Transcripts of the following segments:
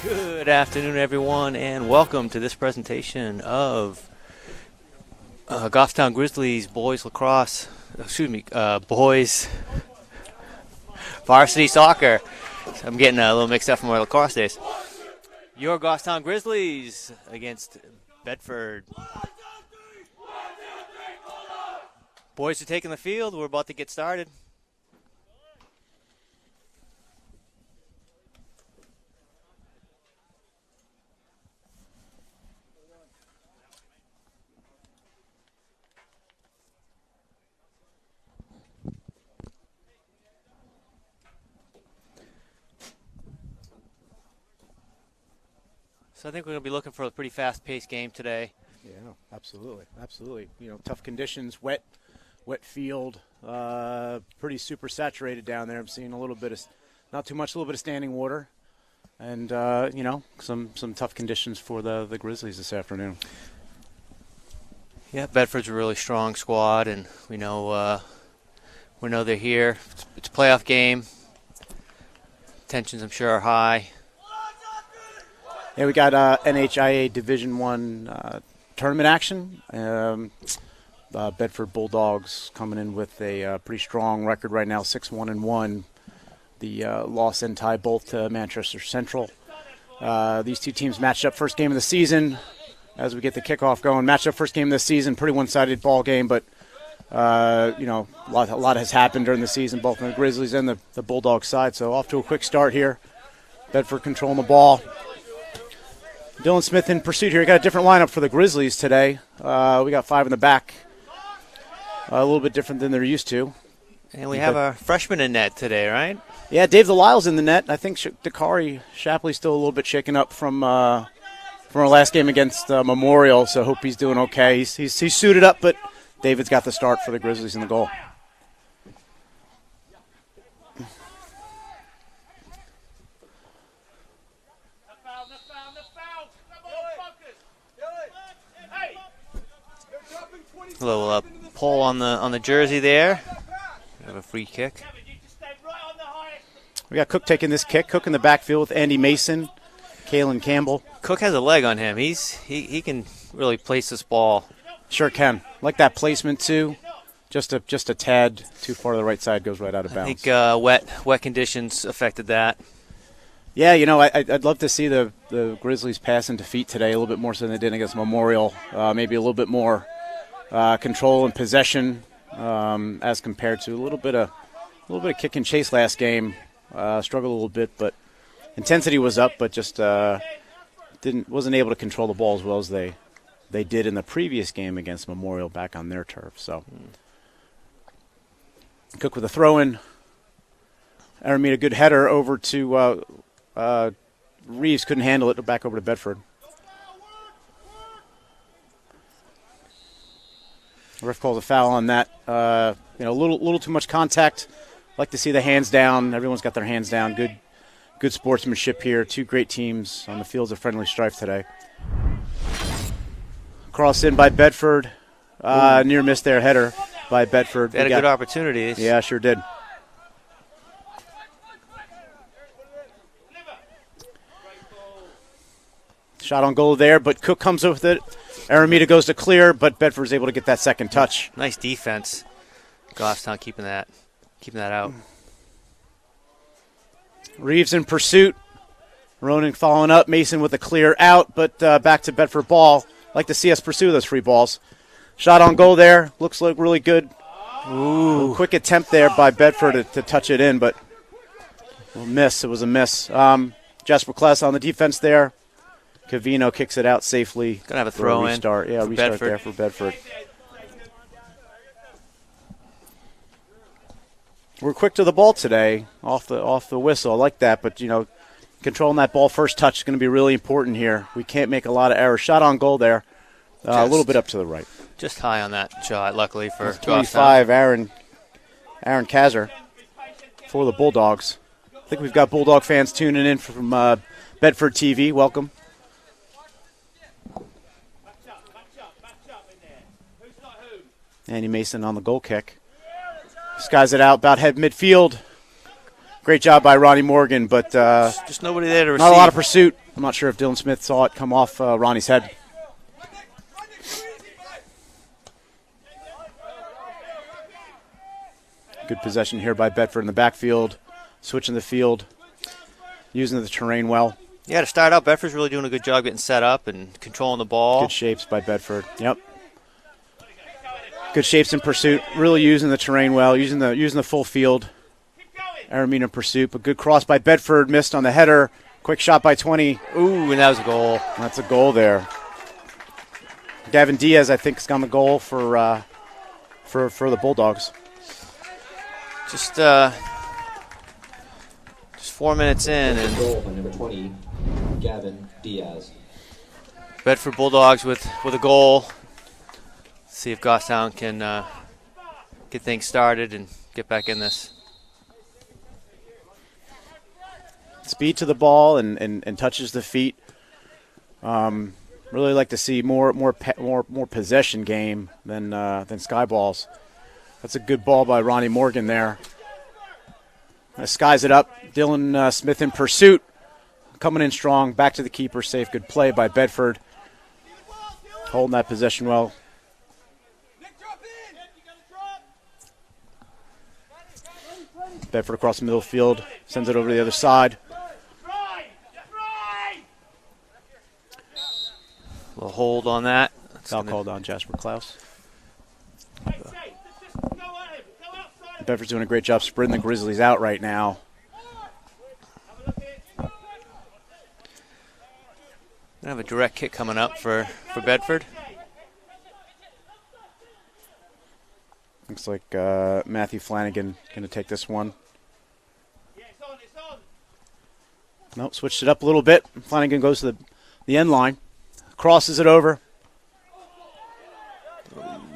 Good afternoon, everyone, and welcome to this presentation of Goffstown Grizzlies boys varsity soccer. I'm getting a little mixed up from my lacrosse days. Your Goffstown Grizzlies against Bedford. Boys are taking the field. We're about to get started. So I think we're going to be looking for a pretty fast-paced game today. Yeah, absolutely. You know, tough conditions, wet field, pretty super saturated down there. I'm seeing a little bit of, not too much, a little bit of standing water, and you know, some tough conditions for the Grizzlies this afternoon. Yeah, Bedford's a really strong squad, and we know they're here. It's a playoff game. Tensions, I'm sure, are high. Yeah, we got NHIAA Division I tournament action. Bedford Bulldogs coming in with a pretty strong record right now, 6-1-1. The loss and tie both to Manchester Central. These two teams matched up first game of the season. As we get the kickoff going, matched up first game of the season, pretty one-sided ball game, but you know, a lot has happened during the season, both on the Grizzlies and the Bulldogs side. So off to a quick start here. Bedford controlling the ball. Dylan Smith in pursuit here. We got a different lineup for the Grizzlies today. We got 5 in the back. A little bit different than they're used to. And we have a freshman in net today, right? Yeah, Dave Delisle's in the net. I think Dakari Shapley's still a little bit shaken up from our last game against Memorial, so hope he's doing okay. He's suited up, but David's got the start for the Grizzlies in the goal. A little pull on the jersey there. We have a free kick. We got Cook taking this kick. Cook in the backfield with Andy Mason, Kalen Campbell. Cook has a leg on him. He can really place this ball. Sure can. Like that placement too. Just a tad too far to the right side, goes right out of bounds. I think wet conditions affected that. Yeah, you know, I'd love to see the Grizzlies pass into feet today a little bit more so than they did against Memorial. Maybe a little bit more control and possession as compared to a little bit of kick and chase last game. Struggled a little bit, but intensity was up, but just wasn't able to control the ball as well as they did in the previous game against Memorial back on their turf. So Cook with a throw-in. Aramita, good header over to Reeves, couldn't handle it. Back over to Bedford. The ref calls a foul on that. You know, a little too much contact. Like to see the hands down. Everyone's got their hands down. Good sportsmanship here. Two great teams on the fields of friendly strife today. Cross in by Bedford. Near miss there, header by Bedford. They had a good opportunity. Yeah, sure did. Shot on goal there, but Cook comes up with it. Aramita goes to clear, but Bedford's able to get that second touch. Nice defense. Goffstown keeping that out. Reeves in pursuit. Ronan following up. Mason with a clear out, but back to Bedford ball. Like to see us pursue those free balls. Shot on goal there. Looks like really good. Ooh. Quick attempt there by Bedford to touch it in, but a miss. It was a miss. Jasper Kless on the defense there. Cavino kicks it out safely. Gonna have a throw in. Restart. Yeah, restart Bedford. there for Bedford. We're quick to the ball today, off the whistle. I like that, but controlling that ball first touch is going to be really important here. We can't make a lot of errors. Shot on goal there, a little bit up to the right. Just high on that shot, luckily for 25. Aaron Kazar for the Bulldogs. I think we've got Bulldog fans tuning in from Bedford TV. Welcome. Andy Mason on the goal kick. Skies it out, about head midfield. Great job by Ronnie Morgan, but just nobody there to receive. Not a lot of pursuit. I'm not sure if Dylan Smith saw it come off Ronnie's head. Good possession here by Bedford in the backfield. Switching the field, using the terrain well. Yeah, to start out, Bedford's really doing a good job getting set up and controlling the ball. Good shapes by Bedford. Yep. Good shapes in pursuit. Really using the terrain well, using the full field. Aramina in pursuit, but good cross by Bedford. Missed on the header. Quick shot by 20. Ooh, and that was a goal. That's a goal there. Gavin Diaz, I think, has got the goal for the Bulldogs. Just 4 minutes in, and goal by number 20, Gavin Diaz. Bedford Bulldogs with a goal. See if Goffstown can get things started and get back in this. Speed to the ball and touches the feet. Really like to see more possession game than sky balls. That's a good ball by Ronnie Morgan there. Skies it up. Dylan Smith in pursuit. Coming in strong. Back to the keeper. Safe. Good play by Bedford. Holding that possession well. Bedford across the middle field. Sends it over to the other side. A little hold on that. Foul called on Jasper Klaus. Bedford's doing a great job spreading the Grizzlies out right now. Gonna have a direct kick coming up for Bedford. Looks like Matthew Flanagan going to take this one. Nope, switched it up a little bit. Flanagan goes to the end line. Crosses it over.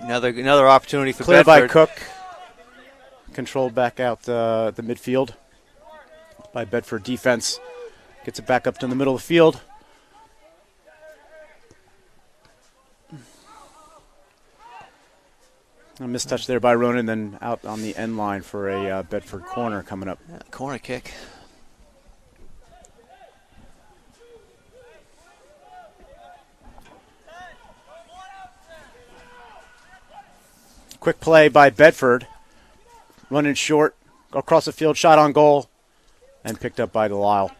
Another opportunity for Cleared Bedford. by Cook. Controlled back out the midfield by Bedford defense. Gets it back up to the middle of the field. A mistouch there by Ronan, then out on the end line for a Bedford corner coming up. Yeah, corner kick. Quick play by Bedford. Running short, across the field, shot on goal, and picked up by Delisle.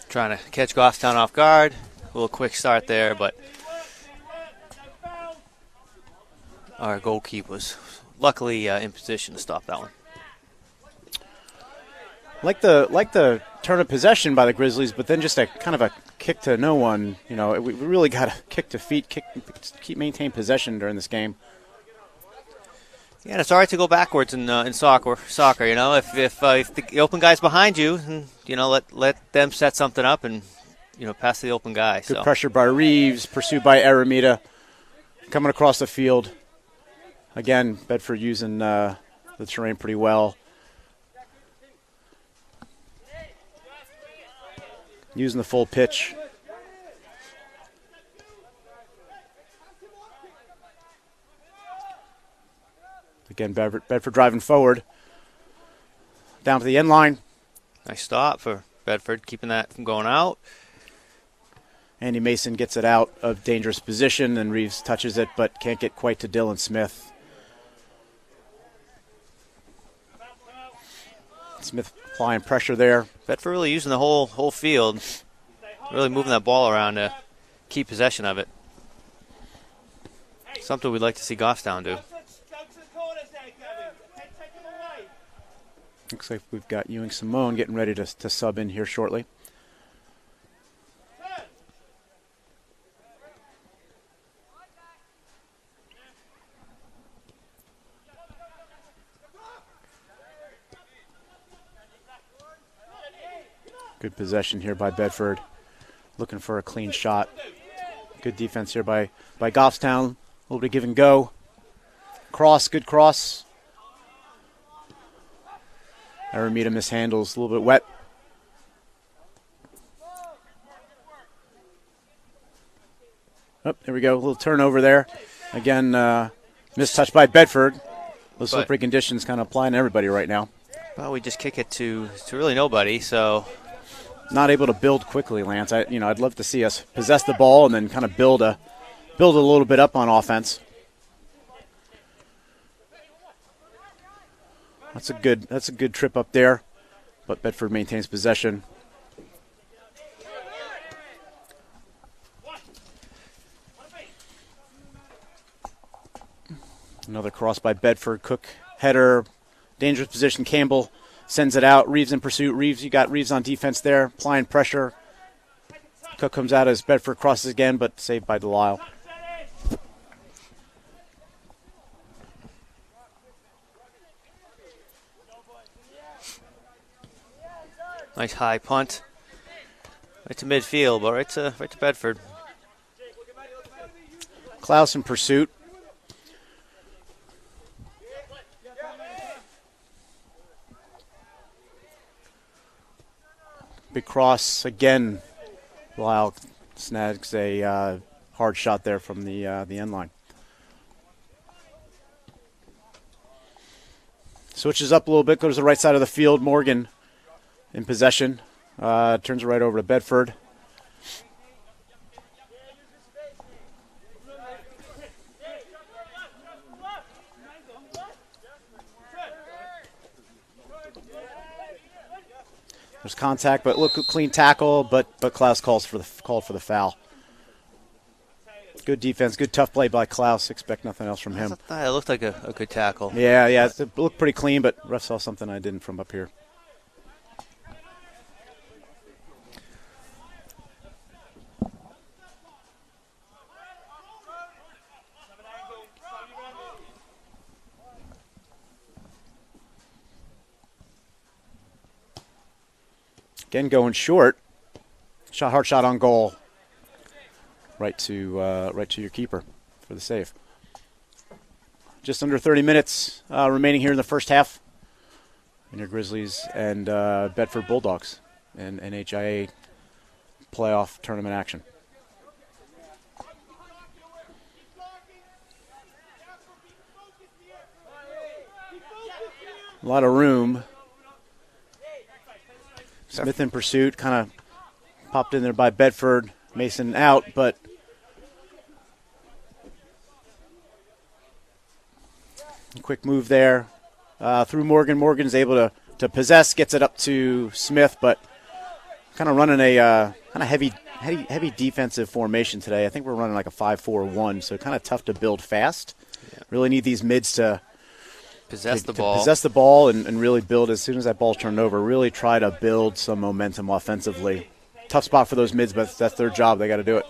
Trying to catch Goffstown off guard. A little quick start there, but our goalkeeper was luckily in position to stop that one. Like the turn of possession by the Grizzlies, but then just a kind of a kick to no one. We really got to kick to feet, maintain possession during this game. Yeah, and it's all right to go backwards in soccer. If the open guy's behind you, let them set something up and pass the open guy. Good pressure by Reeves, pursued by Aramita, coming across the field. Again, Bedford using the terrain pretty well. Using the full pitch. Again, Bedford driving forward. Down to the end line. Nice stop for Bedford, keeping that from going out. Andy Mason gets it out of dangerous position, and Reeves touches it, but can't get quite to Dylan Smith. Smith applying pressure there. Bedford really using the whole field, really moving that ball around to keep possession of it. Something we'd like to see Goffstown do. Looks like we've got Ewing Simone getting ready to sub in here shortly. Good possession here by Bedford. Looking for a clean shot. Good defense here by Goffstown. A little bit of give and go. Cross, good cross. Aramita mishandles, a little bit wet. Oh, there we go, a little turnover there. Again, missed touch by Bedford. Those slippery conditions kind of applying to everybody right now. Well, we just kick it to really nobody, so... Not able to build quickly, Lance. I'd love to see us possess the ball and then kind of build a little bit up on offense. That's a good trip up there, but Bedford maintains possession. Another cross by Bedford. Cook header, dangerous position. Campbell sends it out. Reeves in pursuit. You got Reeves on defense there, applying pressure. Cook comes out as Bedford crosses again, but saved by Delisle. Nice high punt. Right to midfield, but right to Bedford. Klaus in pursuit. Big cross again. Lyle snags a hard shot there from the end line. Switches up a little bit, goes to the right side of the field. Morgan in possession. Turns it right over to Bedford. There's contact, but look, clean tackle, but Klaus called for the foul. Good defense, good tough play by Klaus. Expect nothing else from him. It looked like a good tackle. Yeah, it looked pretty clean, but ref saw something I didn't from up here. Again, going short. Hard shot on goal. Right to your keeper for the save. Just under 30 minutes remaining here in the first half. And your Grizzlies and Bedford Bulldogs in NHIAA playoff tournament action. A lot of room. Smith in pursuit, kind of popped in there by Bedford. Mason out, but quick move there through Morgan. Morgan's able to possess, gets it up to Smith, but kind of running a kind of heavy defensive formation today. I think we're running like a 5-4-1, so kind of tough to build fast. Yeah. Really need these mids to possess the ball and really build as soon as that ball's turned over. Really try to build some momentum offensively. Tough spot for those mids, but that's their job. They got to do it.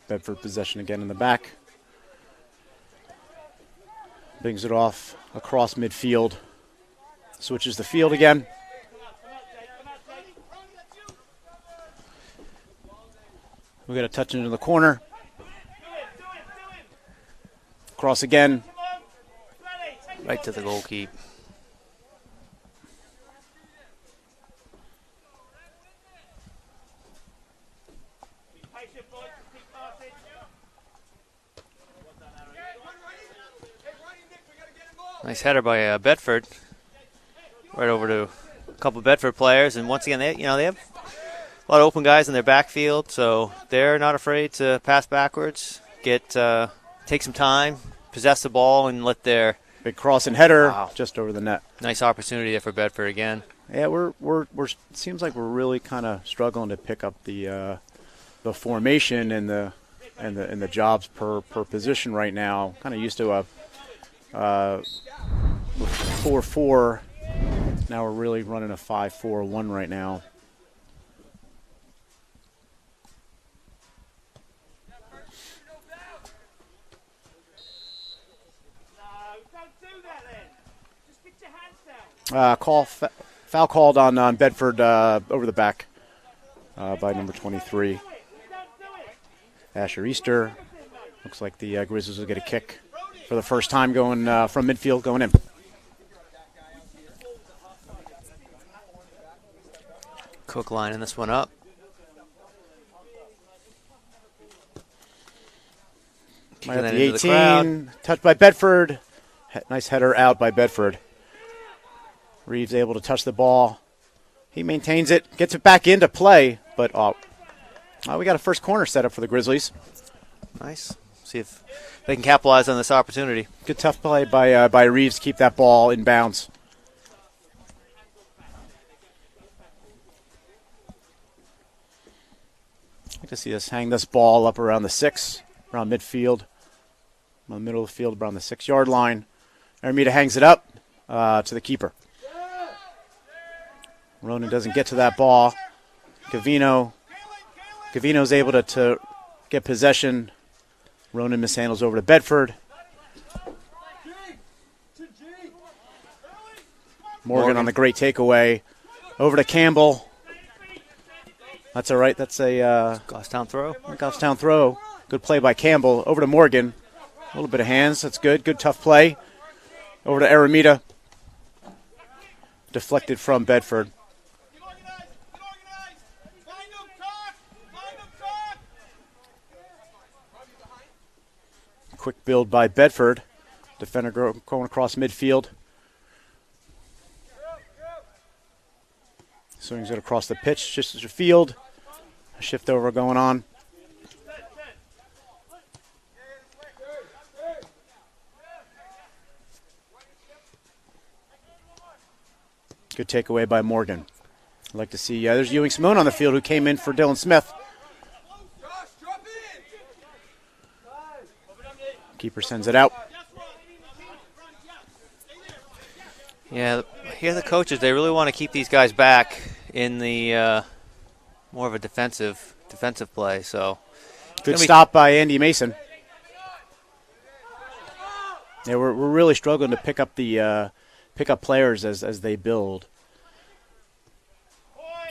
Bedford possession again in the back. Brings it off across midfield. Switches the field again. We got a touch into the corner. Cross again. Right to the goalkeeper. Nice header by Bedford. Right over to a couple of Bedford players, and once again, they have a lot of open guys in their backfield, so they're not afraid to pass backwards, take some time, possess the ball and let their big cross and header just over the net. Nice opportunity there for Bedford again. Yeah, we're seems like we're really kind of struggling to pick up the formation and the jobs per position right now. Kind of used to a 4-4. Now we're really running a 5-4-1 right now. Foul called on Bedford over the back by number 23. Asher Easter. Looks like the Grizzlies will get a kick for the first time going from midfield going in. Cook lining this one up. Right at the 18. Touched by Bedford. Nice header out by Bedford. Reeves able to touch the ball. He maintains it, gets it back into play, but we got a first corner set up for the Grizzlies. Nice. See if they can capitalize on this opportunity. Good tough play by Reeves to keep that ball in bounds. I'd like to see us hang this ball up around the 6, around midfield, in the middle of the field, around the 6-yard line. Aramita hangs it up to the keeper. Ronan doesn't get to that ball. Gavino's able to get possession. Ronan mishandles over to Bedford. Morgan on the great takeaway. Over to Campbell. That's all right. That's a Goffstown throw. Goffstown throw. Good play by Campbell. Over to Morgan. A little bit of hands. That's good. Good tough play. Over to Aramita. Deflected from Bedford. Quick build by Bedford. Defender going across midfield. Swings it across the pitch, just as a field. A shift over going on. Good takeaway by Morgan. I'd like to see, there's Ewing Simone on the field who came in for Dylan Smith. Keeper sends it out. Yeah, here the coaches, they really want to keep these guys back in the more of a defensive play. So good stop by Andy Mason. Yeah, we're really struggling to pick up players as they build.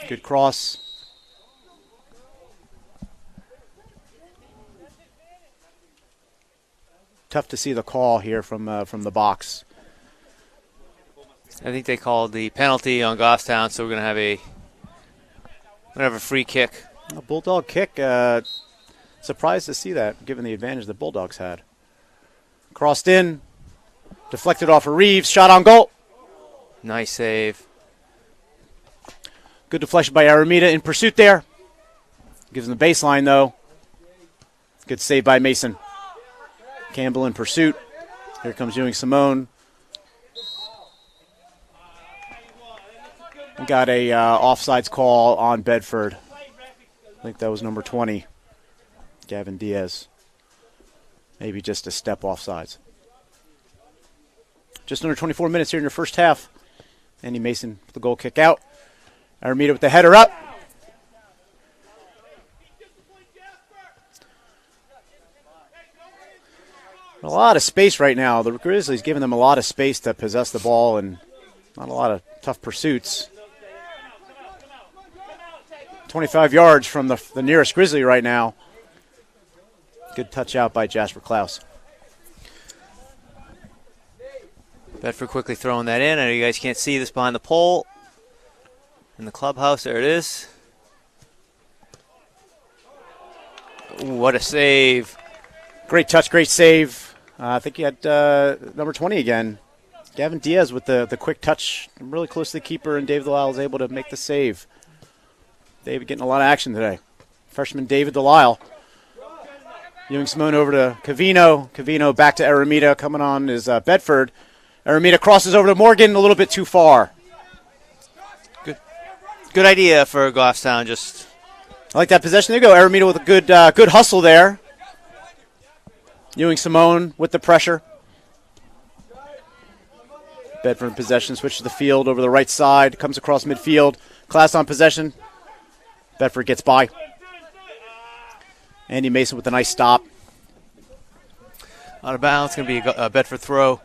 Good cross. Tough to see the call here from the box. I think they called the penalty on Goffstown, so we're going to have a free kick. A Bulldog kick. Surprised to see that, given the advantage the Bulldogs had. Crossed in. Deflected off of Reeves. Shot on goal. Nice save. Good deflection by Aramita in pursuit there. Gives him the baseline, though. Good save by Mason. Campbell in pursuit. Here comes Ewing Simone. We got a offsides call on Bedford. I think that was number 20, Gavin Diaz. Maybe just a step offsides. Just under 24 minutes here in your first half. Andy Mason with the goal kick out. Aramita with the header up. A lot of space right now. The Grizzlies giving them a lot of space to possess the ball and not a lot of tough pursuits. 25 yards from the nearest Grizzly right now. Good touch out by Jasper Klaus. Bedford quickly throwing that in. I know you guys can't see this behind the pole. In the clubhouse, there it is. Ooh, what a save. Great touch, great save. I think he had number 20 again. Gavin Diaz with the quick touch, really close to the keeper, and David Delisle is able to make the save. David getting a lot of action today. Freshman David Delisle. Ewing Simone over to Cavino. Cavino back to Aramita. Coming on is Bedford. Aramita crosses over to Morgan, a little bit too far. Good idea for Goffstown. Just I like that possession. There you go. Aramita with a good hustle there. Ewing Simone with the pressure. Bedford in possession, switches the field over the right side, comes across midfield. Class on possession. Bedford gets by. Andy Mason with a nice stop. out of bounds. Going to be a Bedford throw.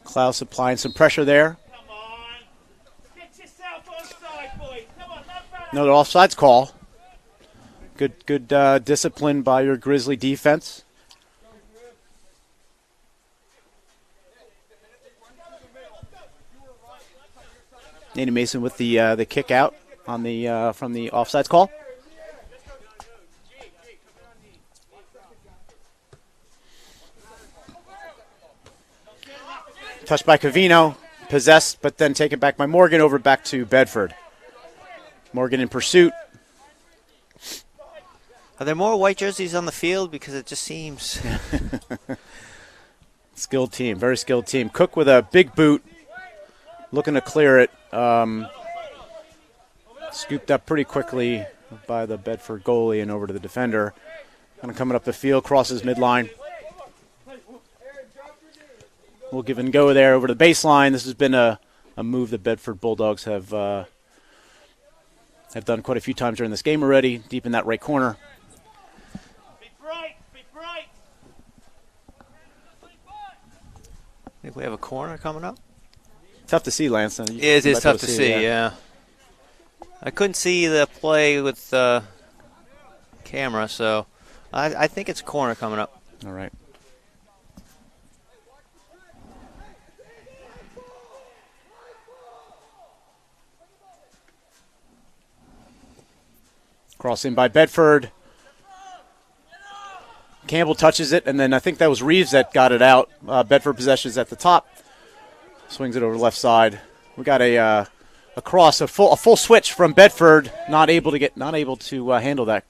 Klaus applying some pressure there. Another offsides call. Good discipline by your Grizzly defense. Andy Mason with the kick out on the from the offsides call. Touched by Cavino, possessed, but then taken back by Morgan, over back to Bedford. Morgan in pursuit. Are there more white jerseys on the field? Because it just seems... Skilled team, very skilled team. Cook with a big boot, looking to clear it. Scooped up pretty quickly by the Bedford goalie and over to the defender. Kind of coming up the field, crosses midline. We'll give and go there over the baseline. This has been a move that Bedford Bulldogs have done quite a few times during this game already, deep in that right corner. I think we have a corner coming up. Tough to see, Lance. It is tough to see, yeah. I couldn't see the play with the camera, so I think it's a corner coming up. All right. Cross in by Bedford. Campbell touches it, and then I think that was Reeves that got it out. Bedford possessions at the top. Swings it over the left side. We got a cross, a full switch from Bedford. Not able to handle that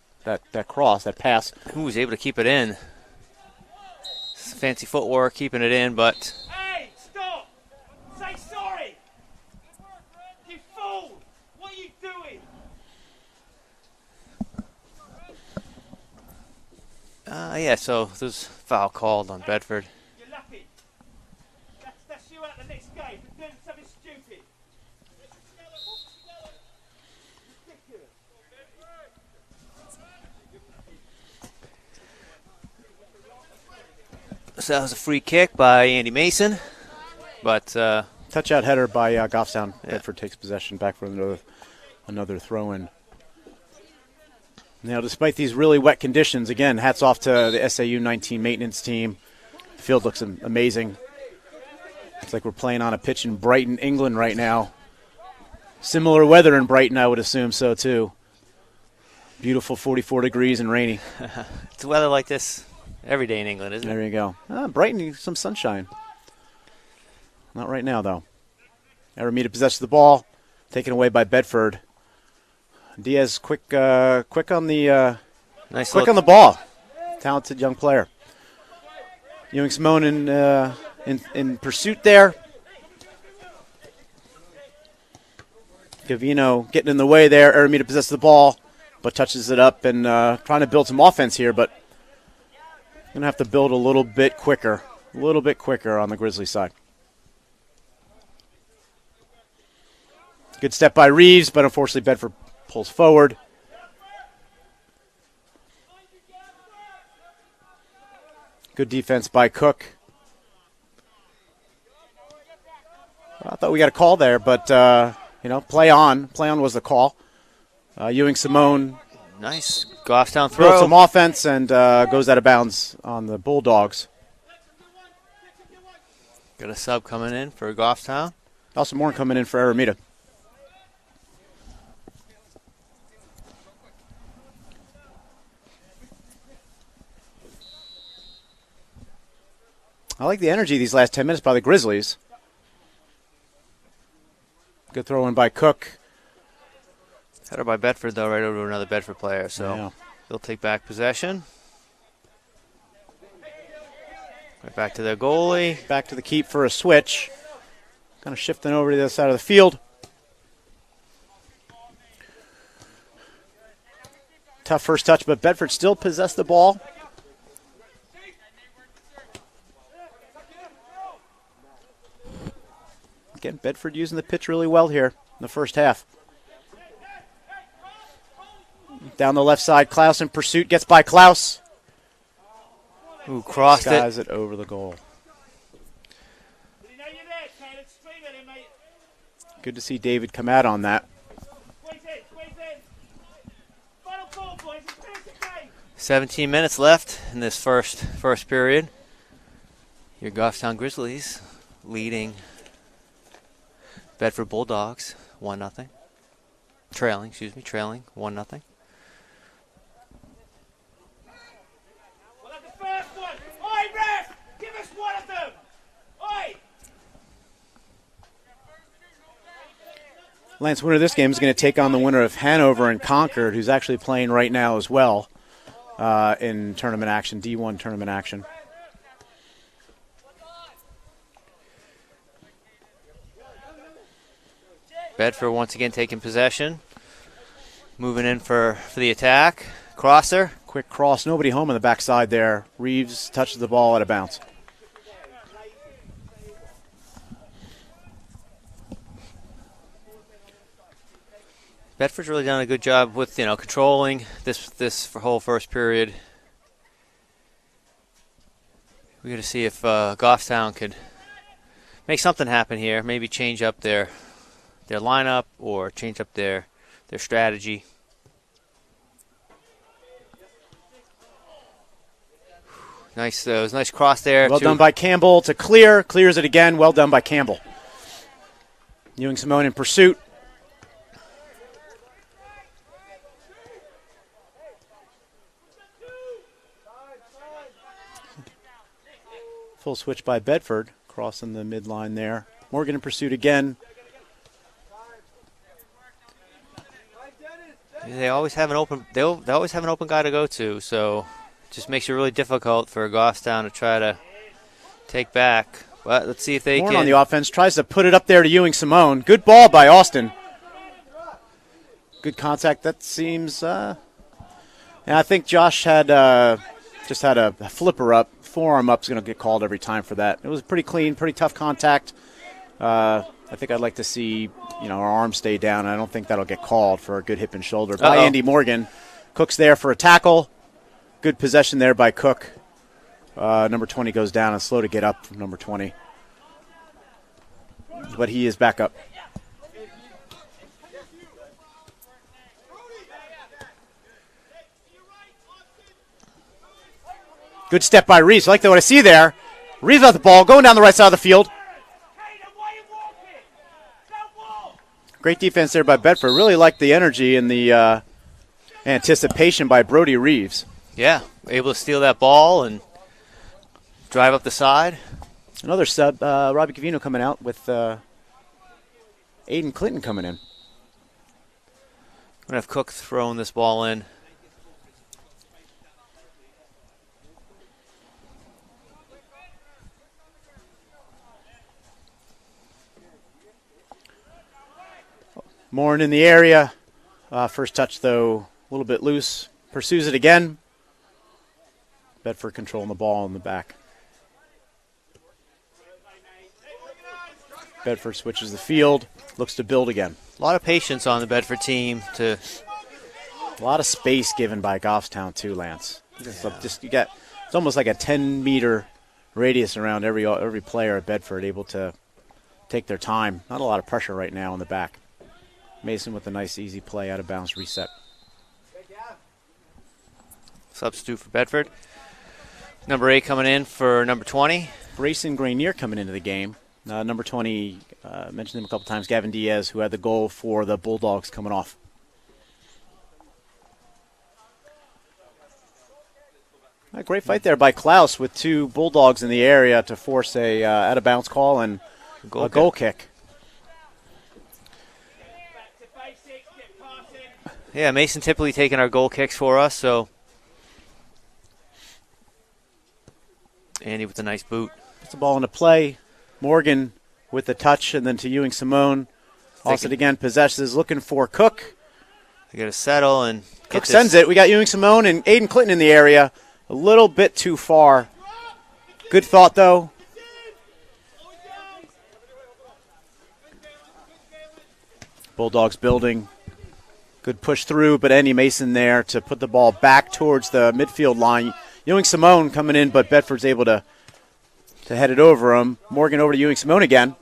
cross, that pass. Who was able to keep it in? Fancy footwork, keeping it in, but... Hey, stop! Say sorry! You fool! What are you doing? Yeah, so there's foul called on Bedford. You're lucky. That's you out the next game for doing something stupid. Ridiculous. So that was a free kick by Andy Mason, but Touch-out header by Goffstown. Yeah. Bedford takes possession back for another throw-in. Now, despite these really wet conditions, again, hats off to the SAU 19 maintenance team. The field looks amazing. It's like we're playing on a pitch in Brighton, England right now. Similar weather in Brighton, I would assume so, too. Beautiful 44 degrees and rainy. it's weather like this every day in England, isn't it? There you go. Brighton, some sunshine. Not right now, though. Aramita possesses the ball, taken away by Bedford. Diaz quick on the Nice quick look. on the ball. Talented young player. Ewing Simone in pursuit there. Gavino getting in the way there. Aramita possesses the ball, but touches it up and trying to build some offense here, but going to have to build a little bit quicker on the Grizzlies side. Good step by Reeves, but unfortunately Bedford pulls forward. Good defense by Cook. I thought we got a call there, but play on. Play on was the call. Ewing Simone Nice Goffstown built throw. some offense and goes out of bounds on the Bulldogs. Got a sub coming in for Goffstown. Also more coming in for Aramita. I like the energy these last 10 minutes by the Grizzlies. Good throw in by Cook. Header by Bedford, though, right over to another Bedford player. So Yeah. they'll take back possession. Right back to their goalie. Back to the keep for a switch. Kind of shifting over to the other side of the field. Tough first touch, but Bedford still possessed the ball. Again, Bedford using the pitch really well here in the first half. Down the left side, Klaus in pursuit, gets by Klaus. Who crossed Skies it. it over the goal. Good to see David come out on that. 17 minutes left in this first period. Your Goffstown Grizzlies leading Bedford Bulldogs 1-0. Trailing 1-0. Well, that's the first one. Oi, ref! Give us one of them! Oi! Lance, winner of this game is going to take on the winner of Hanover and Concord, who's actually playing right now as well in tournament action, D1 tournament action. Bedford once again taking possession. Moving in for the attack. Crosser. Quick cross, nobody home on the backside there. Reeves touches the ball out of bounds. Bedford's really done a good job with controlling this whole first period. We're going to see if Goffstown could make something happen here. Maybe change up their lineup or change up their strategy. Nice, it was a nice cross there. Well done by Campbell to clear. Clears it again. Well done by Campbell. Ewing Simone in pursuit. Full switch by Bedford, crossing the midline there. Morgan in pursuit again. They always have an open. They always have an open guy to go to. So, just makes it really difficult for Goffstown to try to take back. But let's see if they Horn can. on the offense tries to put it up there to Ewing Simone. Good ball by Austin. Good contact. That seems. And I think Josh had just had a flipper up. Forearm up is going to get called every time for that. It was pretty clean, pretty tough contact. I think I'd like to see our arm stay down. I don't think that'll get called for a good hip and shoulder by Andy Morgan. Cook's there for a tackle. Good possession there by Cook. Number 20 goes down and slow to get up from number 20. But he is back up. Good step by Reeves. I like what I see there. Reeves got the ball, going down the right side of the field. Great defense there by Bedford. Really liked the energy and the anticipation by Brody Reeves. Yeah, able to steal that ball and drive up the side. Another sub, Robbie Cavino coming out with Aiden Clinton coming in. Going to have Cook throwing this ball in. Morin in the area. First touch, though, a little bit loose. Pursues it again. Bedford controlling the ball in the back. Bedford switches the field. Looks to build again. A lot of patience on the Bedford team to. A lot of space given by Goffstown too, Lance. So just it's almost like a 10-meter radius around every player at Bedford, able to take their time. Not a lot of pressure right now in the back. Mason with a nice easy play out of bounds reset. Substitute for Bedford. Number 8 coming in for number 20. Grayson Granier coming into the game. Number 20, mentioned him a couple times, Gavin Diaz, who had the goal for the Bulldogs coming off. A great fight there by Klaus with two Bulldogs in the area to force a out-of-bounds call and a goal kick. Yeah, Mason typically taking our goal kicks for us, so. Andy with a nice boot. Puts the ball into play. Morgan with the touch, and then to Ewing Simone. Austin again possesses, looking for Cook. They got to settle and Cook sends it. We got Ewing Simone and Aiden Clinton in the area. A little bit too far. Good thought, though. Bulldogs building. Good push through, but Andy Mason there to put the ball back towards the midfield line. Ewing Simone coming in, but Bedford's able to head it over him. Morgan over to Ewing Simone again.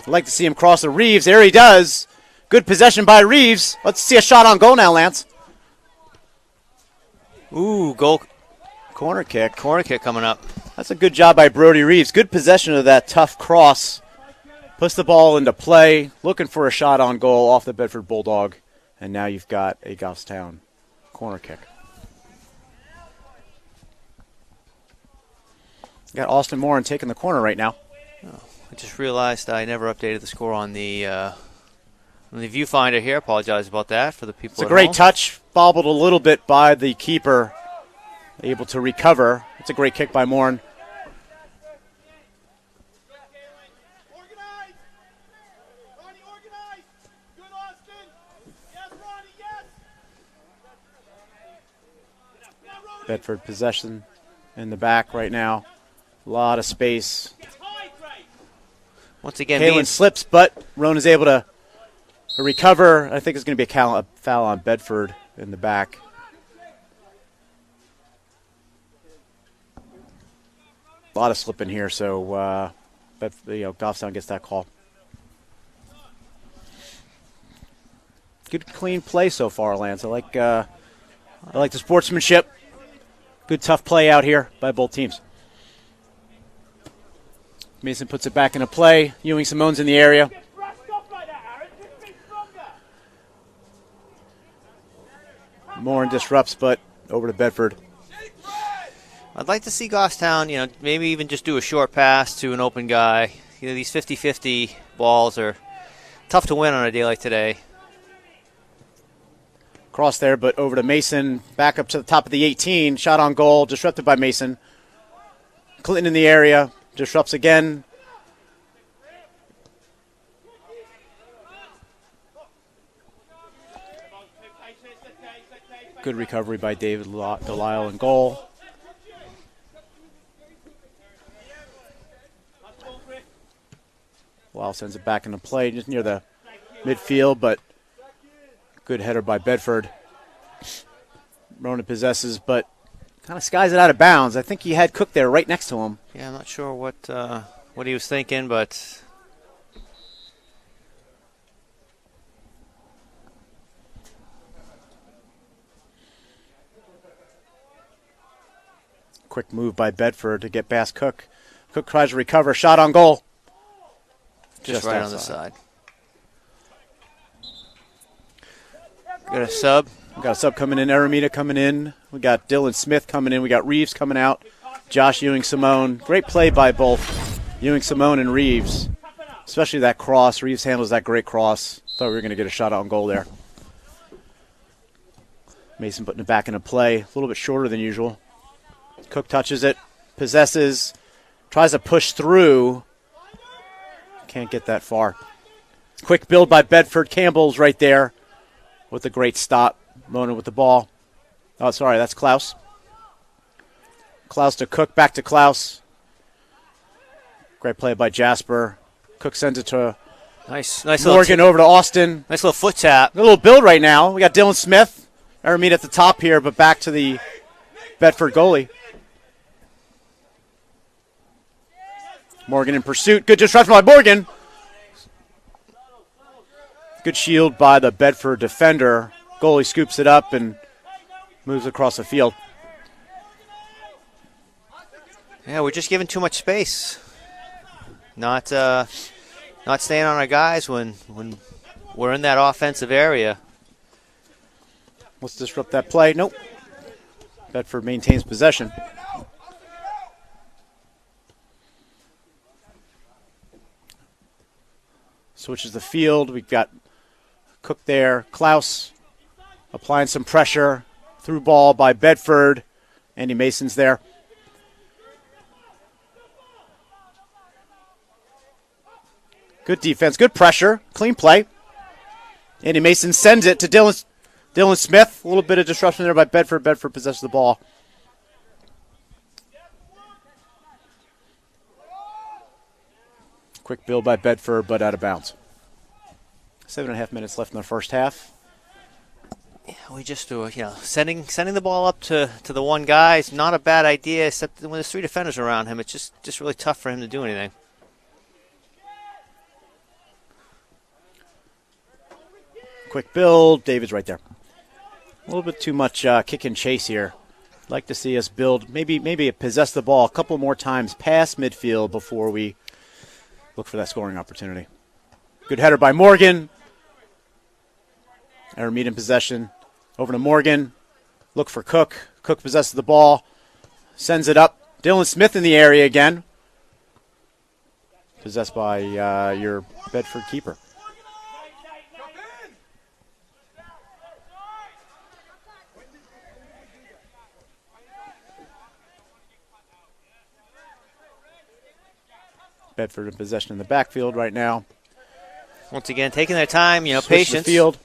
I'd like to see him cross the Reeves. There he does. Good possession by Reeves. Let's see a shot on goal now, Lance. Ooh, goal. Corner kick. Corner kick coming up. That's a good job by Brody Reeves. Good possession of that tough cross. Puts the ball into play. Looking for a shot on goal off the Bedford Bulldog. And now you've got a Goffstown corner kick. Got Austin Moran taking the corner right now. Oh, I just realized I never updated the score on the viewfinder here. Apologize about that for the people It's a at great home. touch. Bobbled a little bit by the keeper. Able to recover. It's a great kick by Moran. Bedford possession in the back right now. A lot of space. Once again, Kalen slips, but Rona's able to recover. I think it's going to be a foul on Bedford in the back. A lot of slipping here, so Goffstown gets that call. Good clean play so far, Lance. I like the sportsmanship. Good tough play out here by both teams. Mason puts it back into play. Ewing Simone's in the area. Moran disrupts, but over to Bedford. I'd like to see Goffstown, maybe even just do a short pass to an open guy. These 50-50 balls are tough to win on a day like today. Cross there, but over to Mason. Back up to the top of the 18. Shot on goal. Disrupted by Mason. Clinton in the area. Disrupts again. Good recovery by David Delisle in goal. Lyle sends it back into play just near the midfield, but good header by Bedford. Rona possesses, but kind of skies it out of bounds. I think he had Cook there right next to him. Yeah, I'm not sure what he was thinking, but quick move by Bedford to get past Cook. Cook tries to recover. Shot on goal. just right outside. On the side. Got a sub. We got a sub coming in. Aramita coming in. We got Dylan Smith coming in. We got Reeves coming out. Josh Ewing Simone. Great play by both Ewing Simone and Reeves. Especially that cross. Reeves handles that great cross. Thought we were going to get a shot on goal there. Mason putting it back into play. A little bit shorter than usual. Cook touches it. Possesses. Tries to push through. Can't get that far. Quick build by Bedford. Campbell's right there with a great stop. Mona with the ball. Oh, sorry, that's Klaus. Klaus to Cook, back to Klaus. Great play by Jasper. Cook sends it to nice Morgan over to Austin. Nice little foot tap. A little build right now. We got Dylan Smith. Aramita at the top here, but back to the Bedford goalie. Morgan in pursuit. Good disruption by Morgan. Good shield by the Bedford defender. Goalie scoops it up and moves across the field. Yeah, we're just giving too much space. Not staying on our guys when we're in that offensive area. Let's disrupt that play. Nope. Bedford maintains possession. Switches the field. We've got Cook there. Klaus applying some pressure. Through ball by Bedford. Andy Mason's there. Good defense, good pressure, clean play. Andy Mason sends it to Dylan Smith. A little bit of disruption there by Bedford. Bedford possesses the ball. Quick build by Bedford, but out of bounds. 7.5 minutes left in the first half. Yeah, we just do, sending the ball up to the one guy is not a bad idea, except when there's 3 defenders around him. It's just really tough for him to do anything. Quick build. David's right there. A little bit too much kick and chase here. I'd like to see us build, maybe possess the ball a couple more times past midfield before we look for that scoring opportunity. Good header by Morgan. Aramid in possession. Over to Morgan. Look for Cook. Cook possesses the ball. Sends it up. Dylan Smith in the area again. Possessed by your Bedford keeper. Bedford in possession in the backfield right now. Once again, taking their time, Switch patience. The field.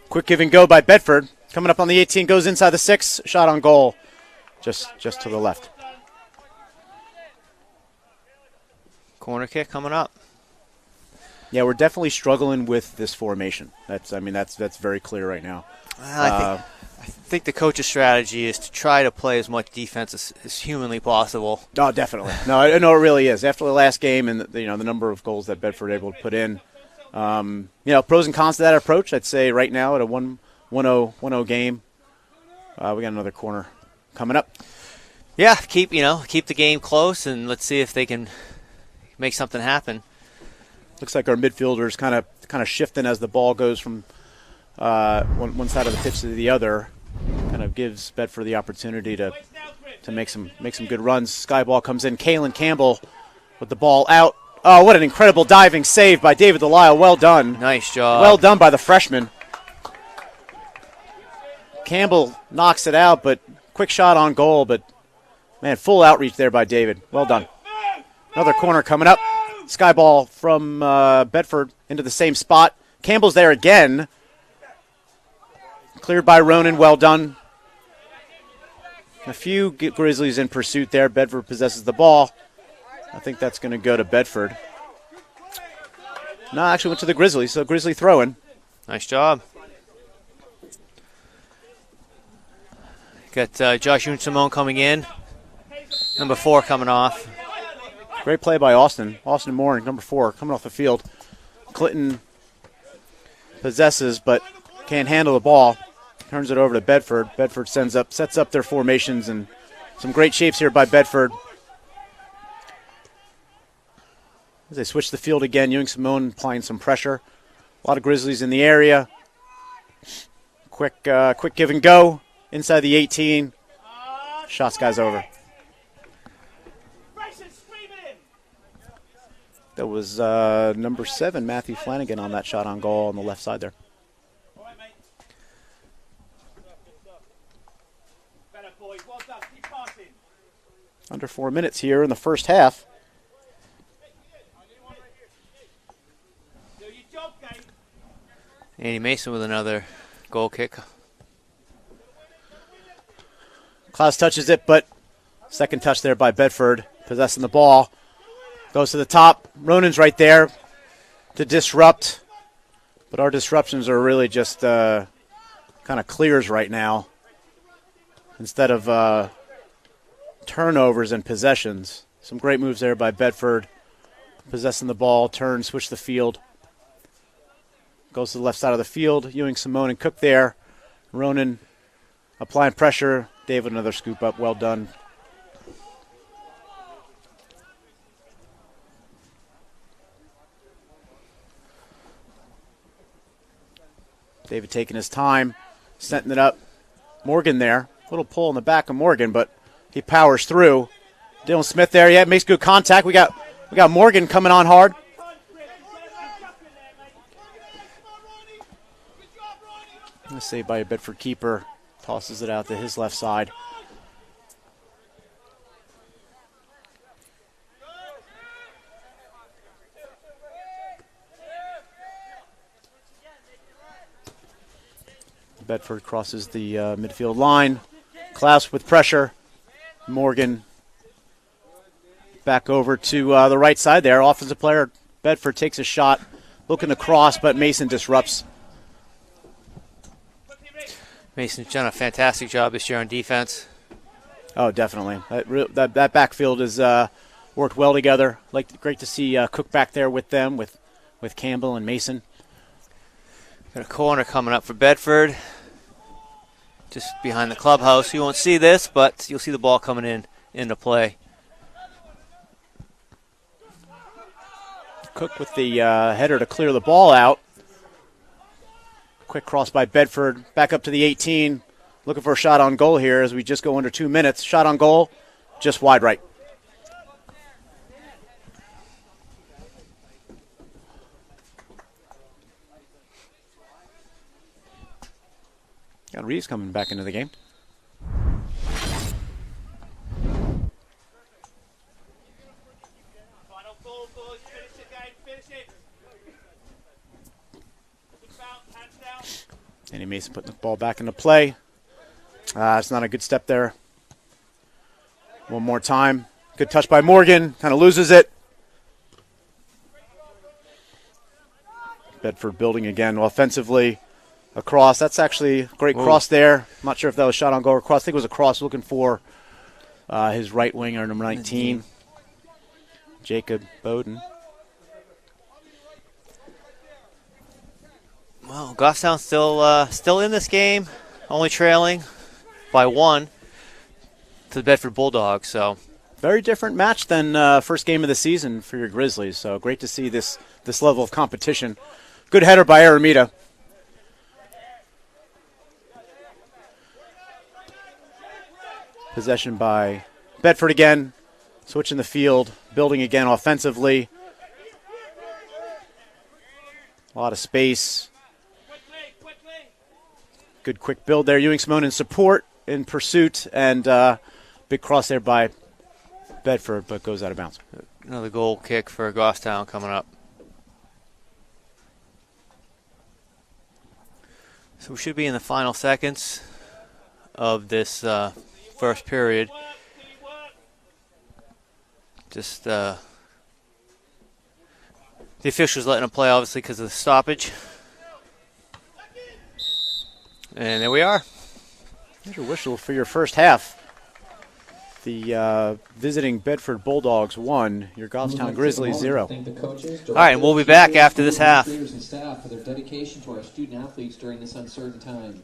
Quick give and go by Bedford. Coming up on the 18, goes inside the 6. Shot on goal, just to the left. Corner kick coming up. Yeah, we're definitely struggling with this formation. That's very clear right now. I think the coach's strategy is to try to play as much defense as humanly possible. Oh, definitely. No, it really is. After the last game and the number of goals that Bedford able to put in, pros and cons to that approach. I'd say right now at a 1-0 game, we got another corner coming up. Yeah, keep the game close and let's see if they can make something happen. Looks like our midfielders kind of shifting as the ball goes from one side of the pitch to the other. Kind of gives Bedford the opportunity to make some good runs. Sky ball comes in. Kalen Campbell with the ball out. Oh, what an incredible diving save by David Delisle. Well done. Nice job. Well done by the freshman. Campbell knocks it out, but quick shot on goal. But, man, full outreach there by David. Well done. Another corner coming up. Sky ball from Bedford into the same spot. Campbell's there again. Cleared by Ronan. Well done. A few Grizzlies in pursuit there. Bedford possesses the ball. I think that's going to go to Bedford. No, actually went to the Grizzlies, so Grizzly throw-in. Nice job. Got Josh Simone coming in. Number 4 coming off. Great play by Austin. Austin Moore, number 4, coming off the field. Clinton possesses, but can't handle the ball. Turns it over to Bedford. Bedford sets up their formations, and some great shapes here by Bedford. As they switch the field again, Ewing Simone applying some pressure. A lot of Grizzlies in the area. Quick give and go inside the 18. Shots guys over. That was number 7, Matthew Flanagan, on that shot on goal on the left side there. Under 4 minutes here in the first half. Andy Mason with another goal kick. Klaus touches it, but second touch there by Bedford, possessing the ball. Goes to the top. Ronan's right there to disrupt. But our disruptions are really just kind of clears right now instead of turnovers and possessions. Some great moves there by Bedford. Possessing the ball, turn, switch the field. Goes to the left side of the field. Ewing, Simone, and Cook there. Ronan applying pressure. David, another scoop up. Well done. David taking his time, setting it up. Morgan there. A little pull in the back of Morgan, but he powers through. Dylan Smith there, yeah, makes good contact. We got Morgan coming on hard. Let's say by a Bedford keeper, tosses it out to his left side. Bedford crosses the midfield line. Klaus with pressure. Morgan back over to the right side there. Offensive player Bedford takes a shot, looking to cross, but Mason disrupts. Mason's done a fantastic job this year on defense. Oh, definitely. That backfield has worked well together. Great to see Cook back there with them, with Campbell and Mason. Got a corner coming up for Bedford, just behind the clubhouse. You won't see this, but you'll see the ball coming into play. Cook with the header to clear the ball out. Quick cross by Bedford, back up to the 18. Looking for a shot on goal here as we just go under 2 minutes. Shot on goal, just wide right. Got Reeves coming back into the game. Final ball, boys. Finish the game. Finish it. Hands down. Danny Mason putting the ball back into play. It's not a good step there. One more time. Good touch by Morgan. Kind of loses it. Bedford building again offensively. Across. That's actually a great cross there. I'm not sure if that was shot on goal or cross. I think it was a cross looking for his right winger, number 19, Jacob Bowden. Well, Goffstown still in this game, only trailing by 1 to the Bedford Bulldogs. So very different match than first game of the season for your Grizzlies. So great to see this level of competition. Good header by Aramita. Possession by Bedford again. Switching the field, building again offensively. A lot of space. Good quick build there. Ewing Simone in support, in pursuit, and big cross there by Bedford, but goes out of bounds. another goal kick for Goffstown coming up. So we should be in the final seconds of this first period. Just the officials letting them play, obviously, because of the stoppage. And there we are. Here's your whistle for your first half. The visiting Bedford Bulldogs 1, your Goffstown Grizzlies 0. All right, and we'll be back after this half. Players and staff for their dedication to our student athletes during this uncertain time.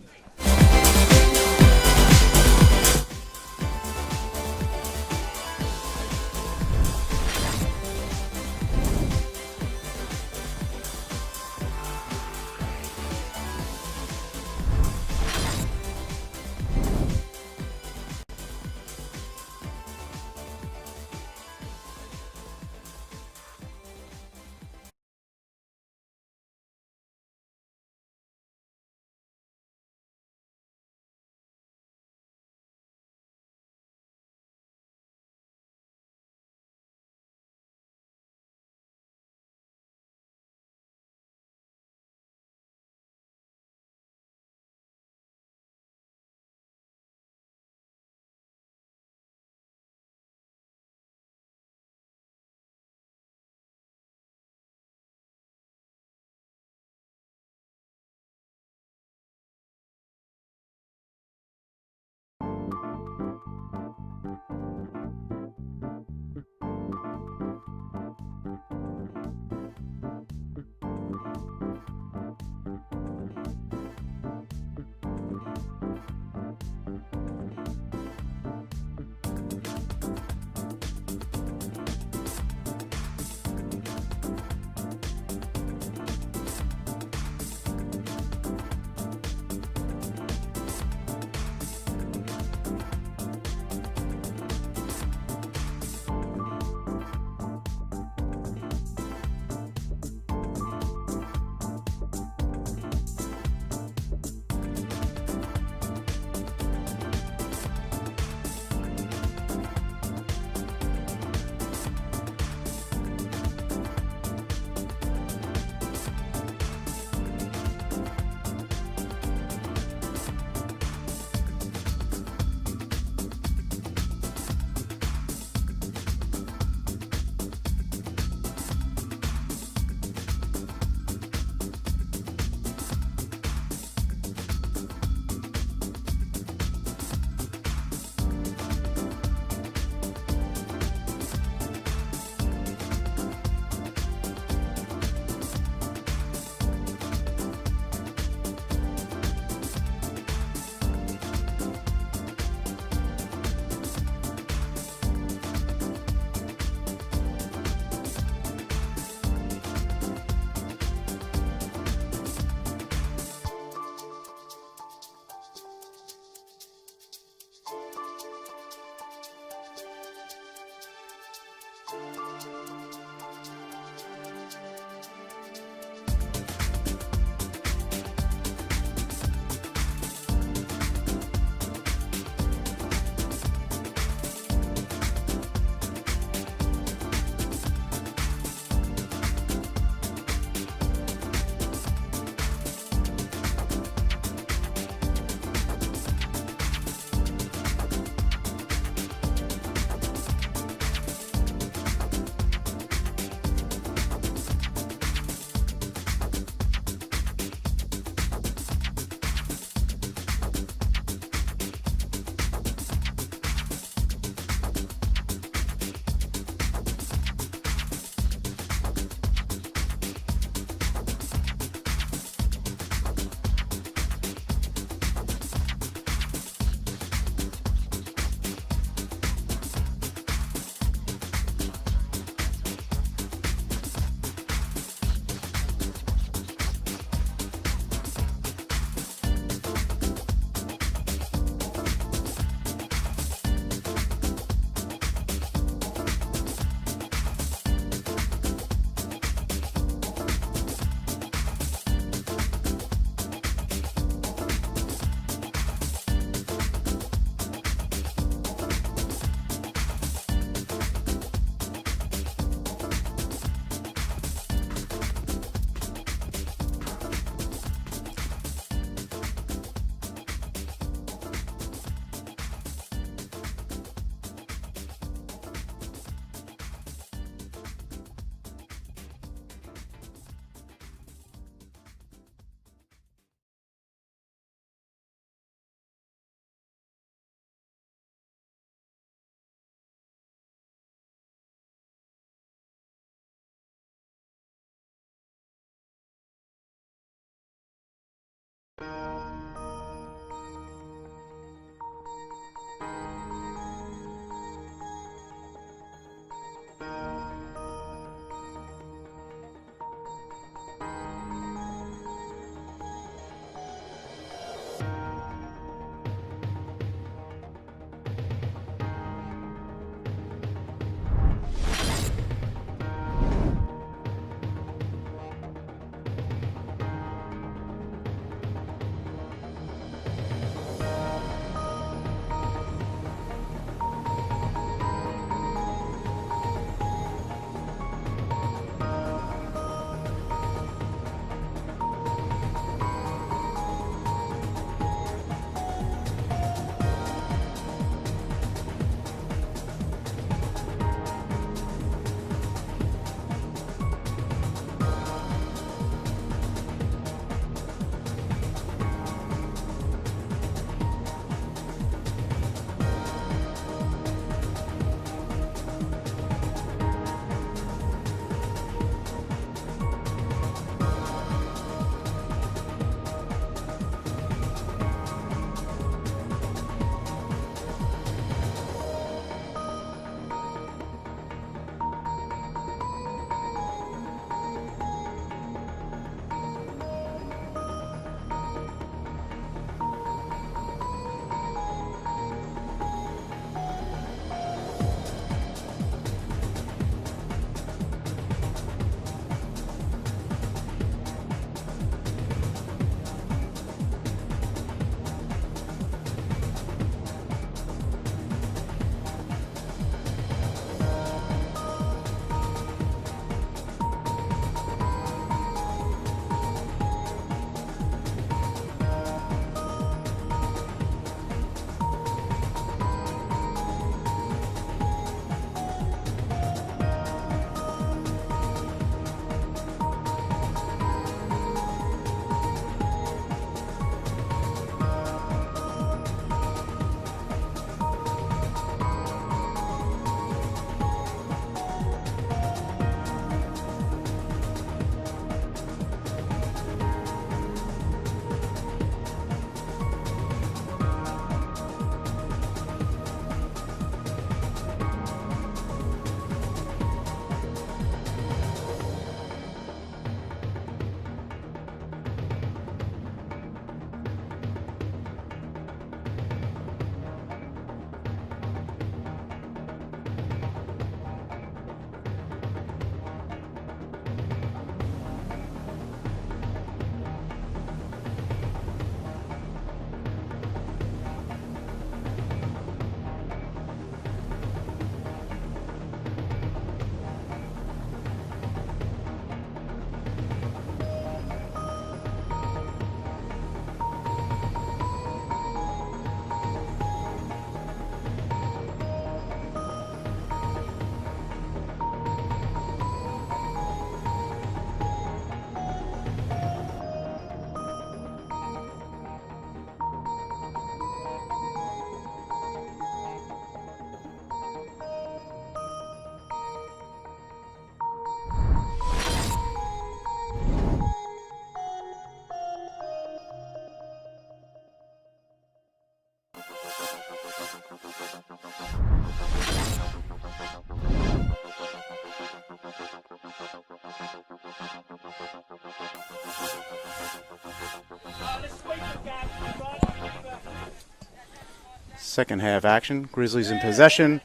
Second half action. Grizzlies in possession.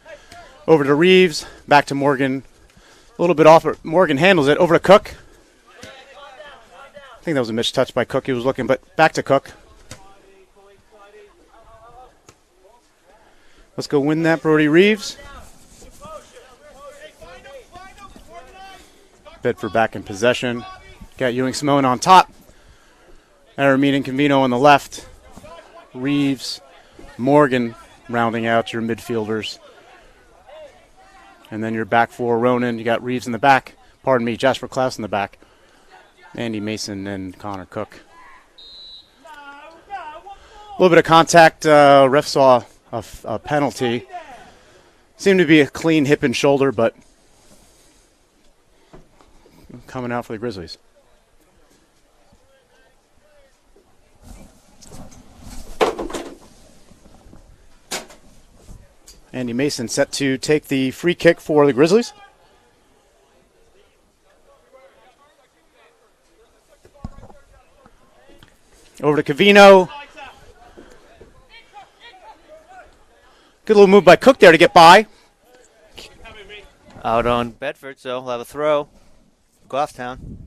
Over to Reeves. Back to Morgan. A little bit off. Morgan handles it. Over to Cook. I think that was a missed touch by Cook. He was looking, but back to Cook. Let's go win that, Brody Reeves. Bedford back in possession. Got Ewing Simone on top. Aramita and Convino on the left. Reeves, Morgan rounding out your midfielders. And then your back four, Ronan. You got Reeves in the back. Pardon me, Jasper Klaus in the back. Andy Mason and Connor Cook. A little bit of contact. Ref saw a penalty. Seemed to be a clean hip and shoulder, but coming out for the Grizzlies. Andy Mason set to take the free kick for the Grizzlies. Over to Cavino. Good little move by Cook there to get by. Out on Bedford, so we'll have a throw. Goffstown.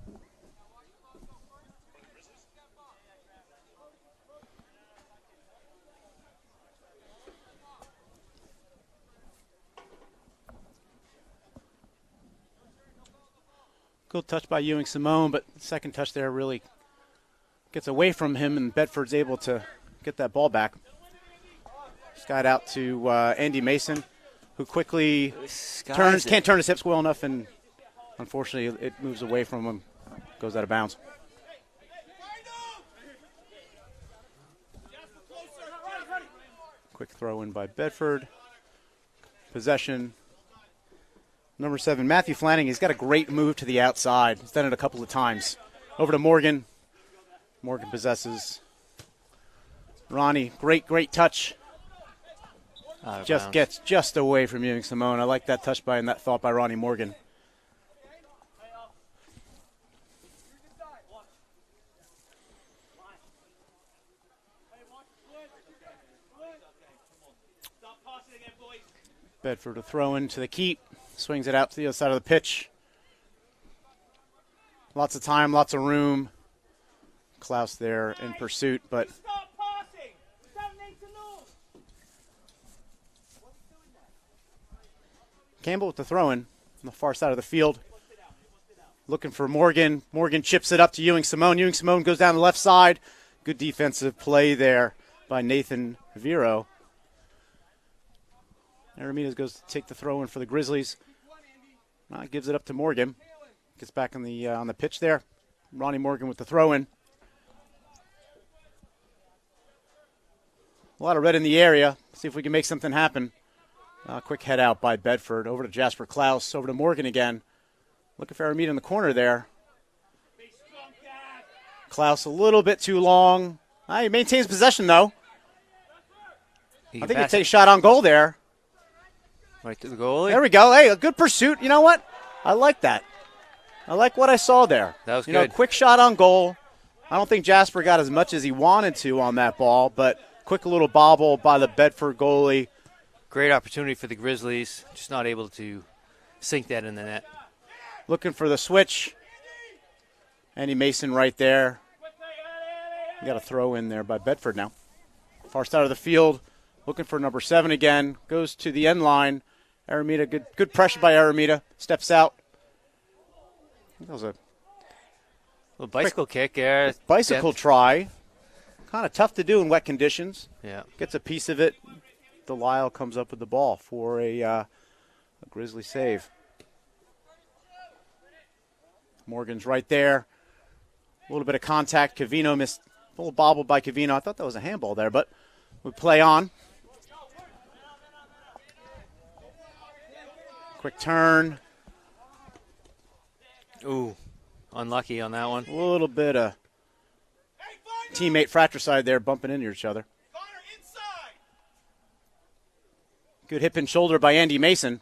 Good touch by Ewing Simone, but the second touch there really gets away from him, and Bedford's able to get that ball back. Skied out to Andy Mason, who quickly turns, can't turn his hips well enough, and unfortunately it moves away from him, goes out of bounds. Quick throw in by Bedford. Possession. Number 7, Matthew Flanagan. He's got a great move to the outside. He's done it a couple of times. Over to Morgan. Morgan possesses. Ronnie, great touch. Just gets just away from Ewing Simone. I like that touch by and that thought by Ronnie Morgan. Bedford to throw into the keep. Swings it out to the other side of the pitch. Lots of time, lots of room. Klaus there in pursuit, but Campbell with the throw-in on the far side of the field. Looking for Morgan. Morgan chips it up to Ewing Simone. Ewing Simone goes down the left side. Good defensive play there by Nathan Vero. Aramita goes to take the throw-in for the Grizzlies. Gives it up to Morgan. Gets back on the pitch there. Ronnie Morgan with the throw-in. A lot of red in the area. See if we can make something happen. Quick head out by Bedford. Over to Jasper Klaus. Over to Morgan again. Looking for Aramita in the corner there. Klaus a little bit too long. He maintains possession, though. I think he takes a shot on goal there. Right to the goalie. There we go. Hey, a good pursuit. You know what? I like that. I like what I saw there. That was good. Quick shot on goal. I don't think Jasper got as much as he wanted to on that ball, but quick little bobble by the Bedford goalie. Great opportunity for the Grizzlies. Just not able to sink that in the net. Looking for the switch. Andy Mason right there. You got a throw in there by Bedford now. Far side of the field. Looking for number 7 again. Goes to the end line. Aramita, good pressure by Aramita. Steps out. That was a little bicycle kick there. Bicycle try. Kind of tough to do in wet conditions. Yeah. Gets a piece of it. Delisle comes up with the ball for a Grizzly save. Morgan's right there. A little bit of contact. Cavino missed. A little bobble by Cavino. I thought that was a handball there, but we play on. Quick turn. Ooh, unlucky on that one. A little bit of teammate fratricide there, bumping into each other. Good hip and shoulder by Andy Mason.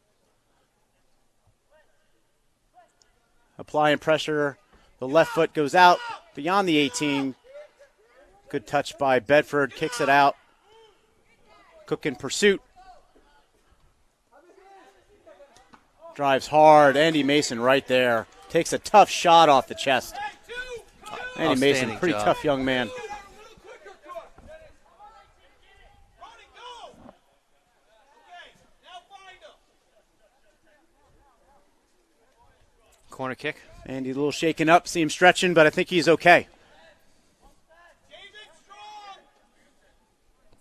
Applying pressure. The left foot goes out beyond the 18. Good touch by Bedford. Kicks it out. Cook in pursuit. Drives hard. Andy Mason right there. Takes a tough shot off the chest. Andy Mason, pretty tough young man. Corner kick. Andy a little shaken up, see him stretching, but I think he's okay.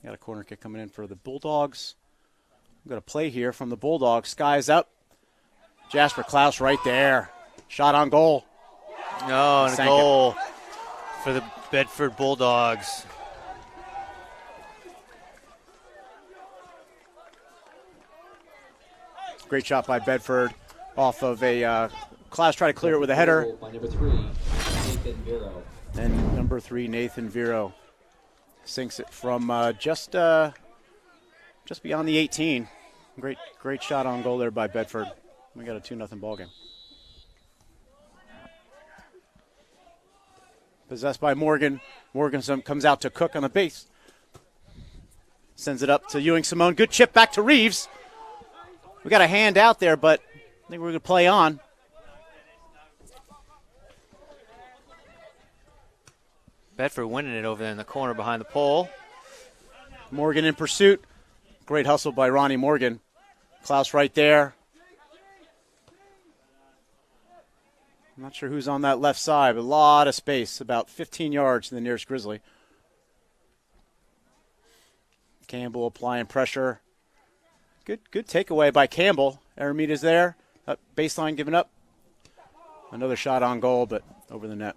Got a corner kick coming in for the Bulldogs. We've got a play here from the Bulldogs. Sky's up. Jasper Klaus right there. Shot on goal. No, and a goal for the Bedford Bulldogs. Great shot by Bedford off of a Klaus tried to clear it with a header. By number 3, Nathan Vero. And number 3, Nathan Vero sinks it from just beyond the 18. Great shot on goal there by Bedford. We got a 2-0 ball game. Possessed by Morgan. Morgan comes out to Cook on the base. Sends it up to Ewing Simone. Good chip back to Reeves. We got a hand out there, but I think we're going to play on. Bedford winning it over there in the corner behind the pole. Morgan in pursuit. Great hustle by Ronnie Morgan. Klaus right there. I'm not sure who's on that left side, but a lot of space, about 15 yards to the nearest Grizzly. Campbell applying pressure. Good takeaway by Campbell. Aramita's there. Baseline given up. Another shot on goal, but over the net.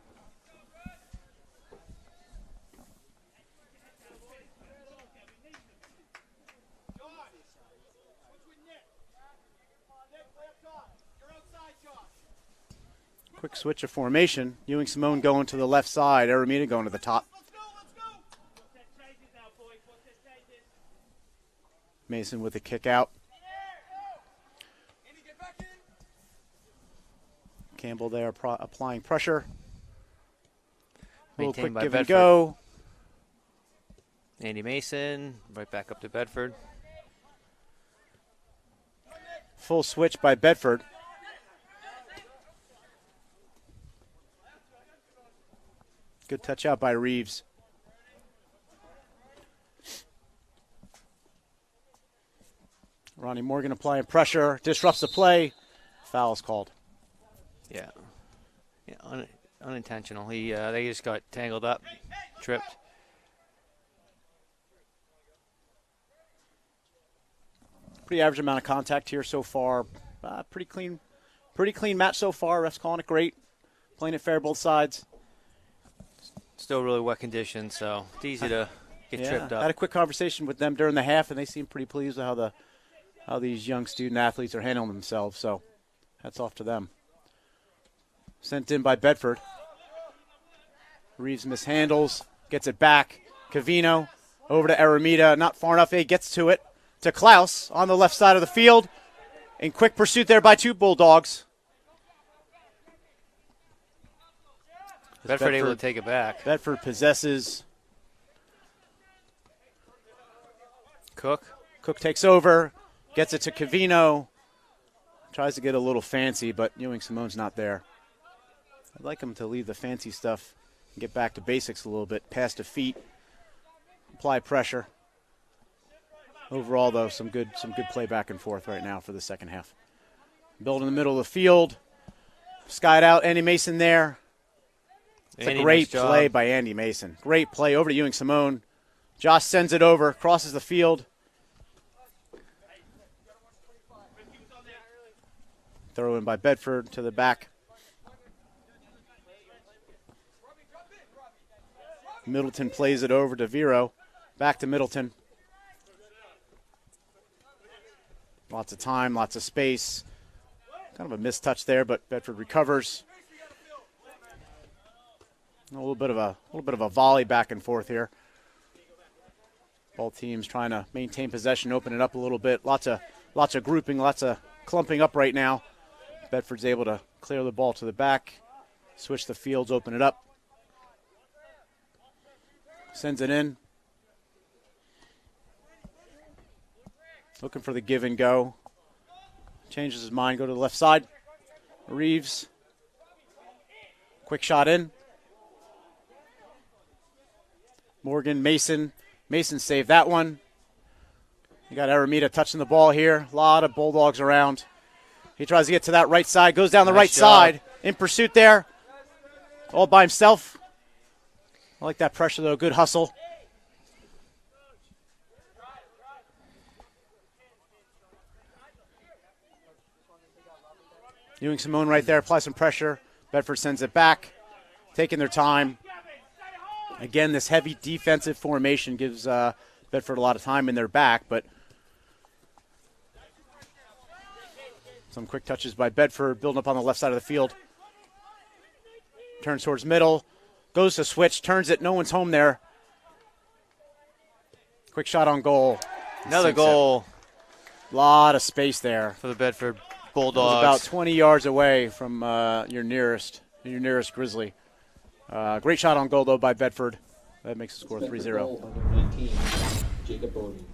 Quick switch of formation. Ewing Simone going to the left side. Aramita going to the top. Mason with a kick out. Campbell there applying pressure. A little quick give and go. Andy Mason right back up to Bedford. Full switch by Bedford. Good touch out by Reeves. Ronnie Morgan applying pressure, disrupts the play. Foul is called. Yeah, unintentional. They just got tangled up, tripped. Pretty average amount of contact here so far. Pretty clean match so far. Refs calling it great. Playing it fair both sides. Still really wet conditions, so it's easy to get tripped up. I had a quick conversation with them during the half, and they seemed pretty pleased with how these young student athletes are handling themselves. So hats off to them. Sent in by Bedford. Reeves mishandles, gets it back. Cavino over to Aramita, not far enough. He gets to it. To Klaus on the left side of the field. In quick pursuit there by two Bulldogs. Bedford able to take it back. Bedford possesses. Cook takes over, gets it to Cavino. Tries to get a little fancy, but Ewing Simone's not there. I'd like him to leave the fancy stuff and get back to basics a little bit. Pass to feet, apply pressure. Overall, though, some good play back and forth right now for the second half. Build in the middle of the field. Skied out, Andy Mason there. It's a great play by Andy Mason. Great play over to Ewing Simone. Josh sends it over, crosses the field. Throw in by Bedford to the back. Middleton plays it over to Vero. Back to Middleton. Lots of time, lots of space. Kind of a missed touch there, but Bedford recovers. A little bit of a volley back and forth here. Both teams trying to maintain possession, open it up a little bit. Lots of grouping, lots of clumping up right now. Bedford's able to clear the ball to the back, switch the fields, open it up. Sends it in. Looking for the give and go. Changes his mind, go to the left side. Reeves. Quick shot in. Morgan, Mason. Mason saved that one. You got Aramita touching the ball here. A lot of Bulldogs around. He tries to get to that right side. Goes down the right side. In pursuit there. All by himself. I like that pressure, though. Good hustle. Ewing Simone right there. Apply some pressure. Bedford sends it back. Taking their time. Again, this heavy defensive formation gives Bedford a lot of time in their back, but some quick touches by Bedford, building up on the left side of the field. Turns towards middle, goes to switch, turns it, no one's home there. Quick shot on goal. Another goal. A lot of space there. For the Bedford It Bulldogs. was about 20 yards away from your nearest Grizzly. Great shot on goal, though, by Bedford. That makes the score 3-0. Number 19, Jacob Bowden.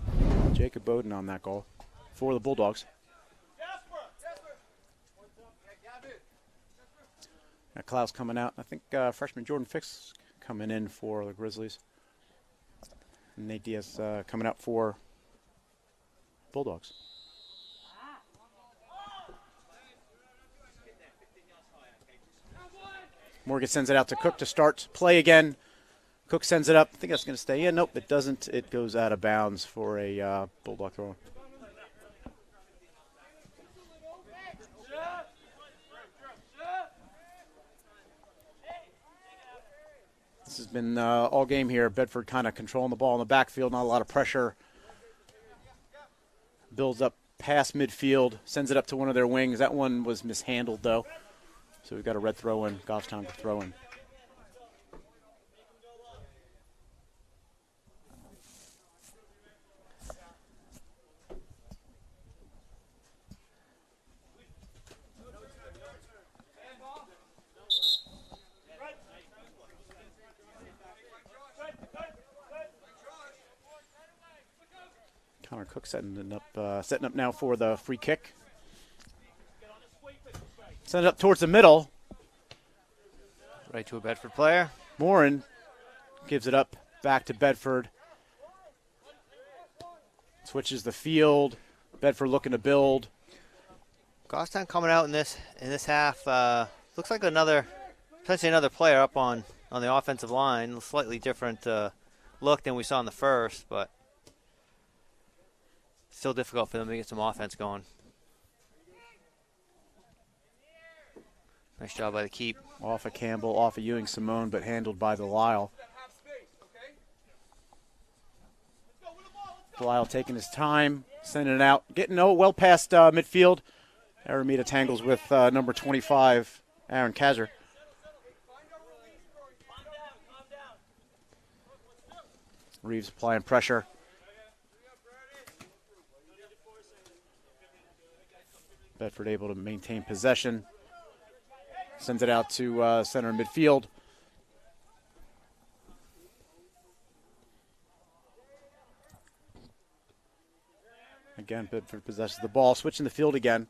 Jacob Bowden on that goal for the Bulldogs. Got Klaus coming out. I think freshman Jordan Fix coming in for the Grizzlies. And Nate Diaz coming out for Bulldogs. Morgan sends it out to Cook to start play again. Cook sends it up. I think that's going to stay in. Nope, it doesn't. It goes out of bounds for a Bulldog throw. This has been all game here. Bedford kind of controlling the ball in the backfield. Not a lot of pressure. Builds up past midfield. Sends it up to one of their wings. That one was mishandled, though. So we've got a red throw in. Goffstown to throw in. Connor Cook setting up now for the free kick. Send it up towards the middle. Right to a Bedford player. Morin gives it up back to Bedford. Switches the field. Bedford looking to build. Goffstown coming out in this half. Looks like potentially another player up on the offensive line. A slightly different look than we saw in the first, but still difficult for them to get some offense going. Nice job by the keep. Off of Campbell, off of Ewing Simone, but handled by the Lyle. Lyle taking his time, sending it out, getting well past midfield. Aramita tangles with number 25, Aaron Kazzer. Reeves applying pressure. Bedford able to maintain possession. Sends it out to center midfield. Again, Bedford possesses the ball, switching the field again.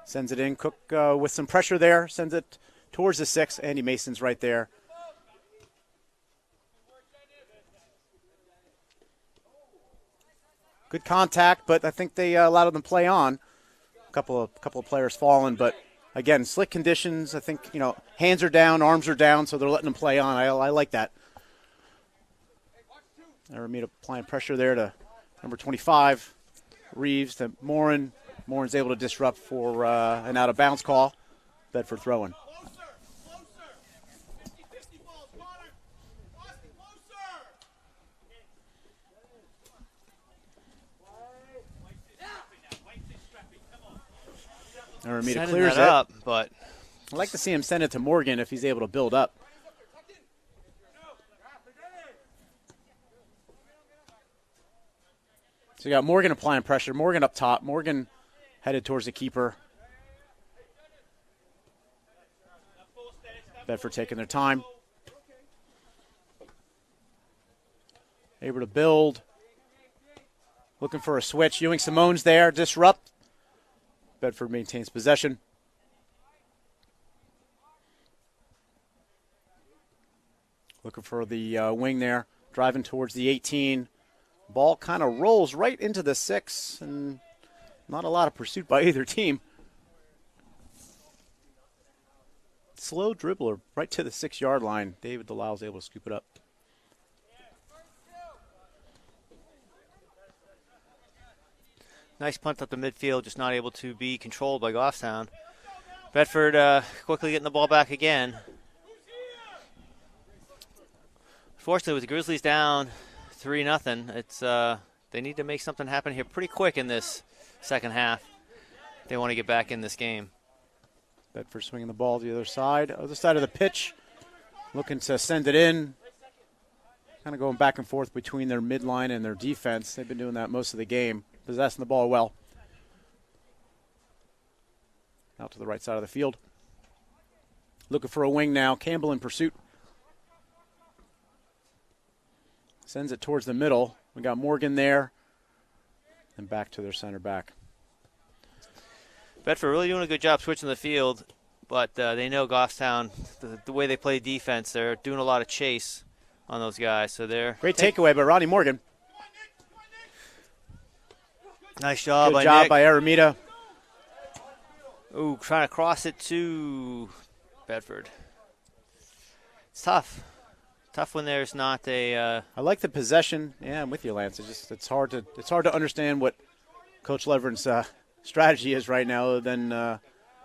Sends it in. Cook with some pressure there. Sends it towards the 6. Andy Mason's right there. Good contact, but I think they allowed them to play on. Couple of players falling, but again, slick conditions. I think hands are down, arms are down, so they're letting them play on. I like that. Aramita applying pressure there to number 25, Reeves to Morin. Morin's able to disrupt for an out of bounds call. Bedford throwing. Aramita clears it up, but I'd like to see him send it to Morgan if he's able to build up. So you got Morgan applying pressure. Morgan up top. Morgan headed towards the keeper. Bedford taking their time. Able to build. Looking for a switch. Ewing Simone's there. Disrupt. Bedford maintains possession. Looking for the wing there. Driving towards the 18. Ball kind of rolls right into the 6, and not a lot of pursuit by either team. Slow dribbler right to the 6-yard line. David Delisle's able to scoop it up. Nice punt up the midfield, just not able to be controlled by Goffstown. Bedford quickly getting the ball back again. Fortunately, with the Grizzlies down 3-0, it's they need to make something happen here pretty quick in this second half. They want to get back in this game. Bedford swinging the ball to the other side of the pitch, looking to send it in. Kind of going back and forth between their midline and their defense. They've been doing that most of the game, possessing the ball well. Out to the right side of the field. Looking for a wing now. Campbell in pursuit. Sends it towards the middle. We got Morgan there. And back to their center back. Bedford really doing a good job switching the field, but they know Goffstown, the way they play defense, they're doing a lot of chase on those guys. So they're great takeaway by Ronnie Morgan. Nice job by Nick. Good job by Aramita. Ooh, trying to cross it to Bedford. It's tough. Tough when there's not a. I like the possession. Yeah, I'm with you, Lance. It's hard to understand what Coach Leveren's strategy is right now, other than kind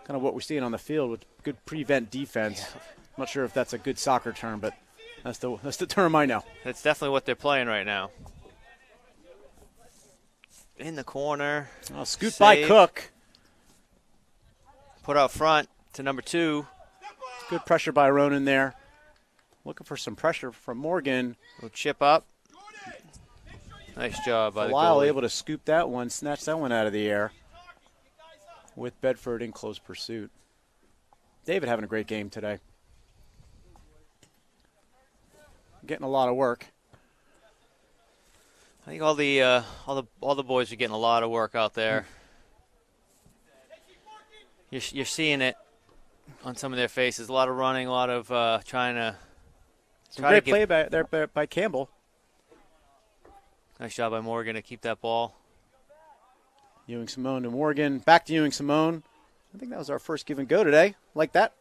of what we're seeing on the field with good prevent defense. Yeah. I'm not sure if that's a good soccer term, but that's the term I know. That's definitely what they're playing right now. In the corner. Oh, scoot by Cook. Put out front to number 2. Good pressure by Ronan there. Looking for some pressure from Morgan. We'll chip up. Nice job by the Delisle goalie. Able to scoop that one, snatch that one out of the air with Bedford in close pursuit. David having a great game today. Getting a lot of work. I think all the boys are getting a lot of work out there. You're seeing it on some of their faces. A lot of running, a lot of trying to. Some great play by Campbell. Nice job by Morgan to keep that ball. Ewing Simone to Morgan. Back to Ewing Simone. I think that was our first give and go today. Like that.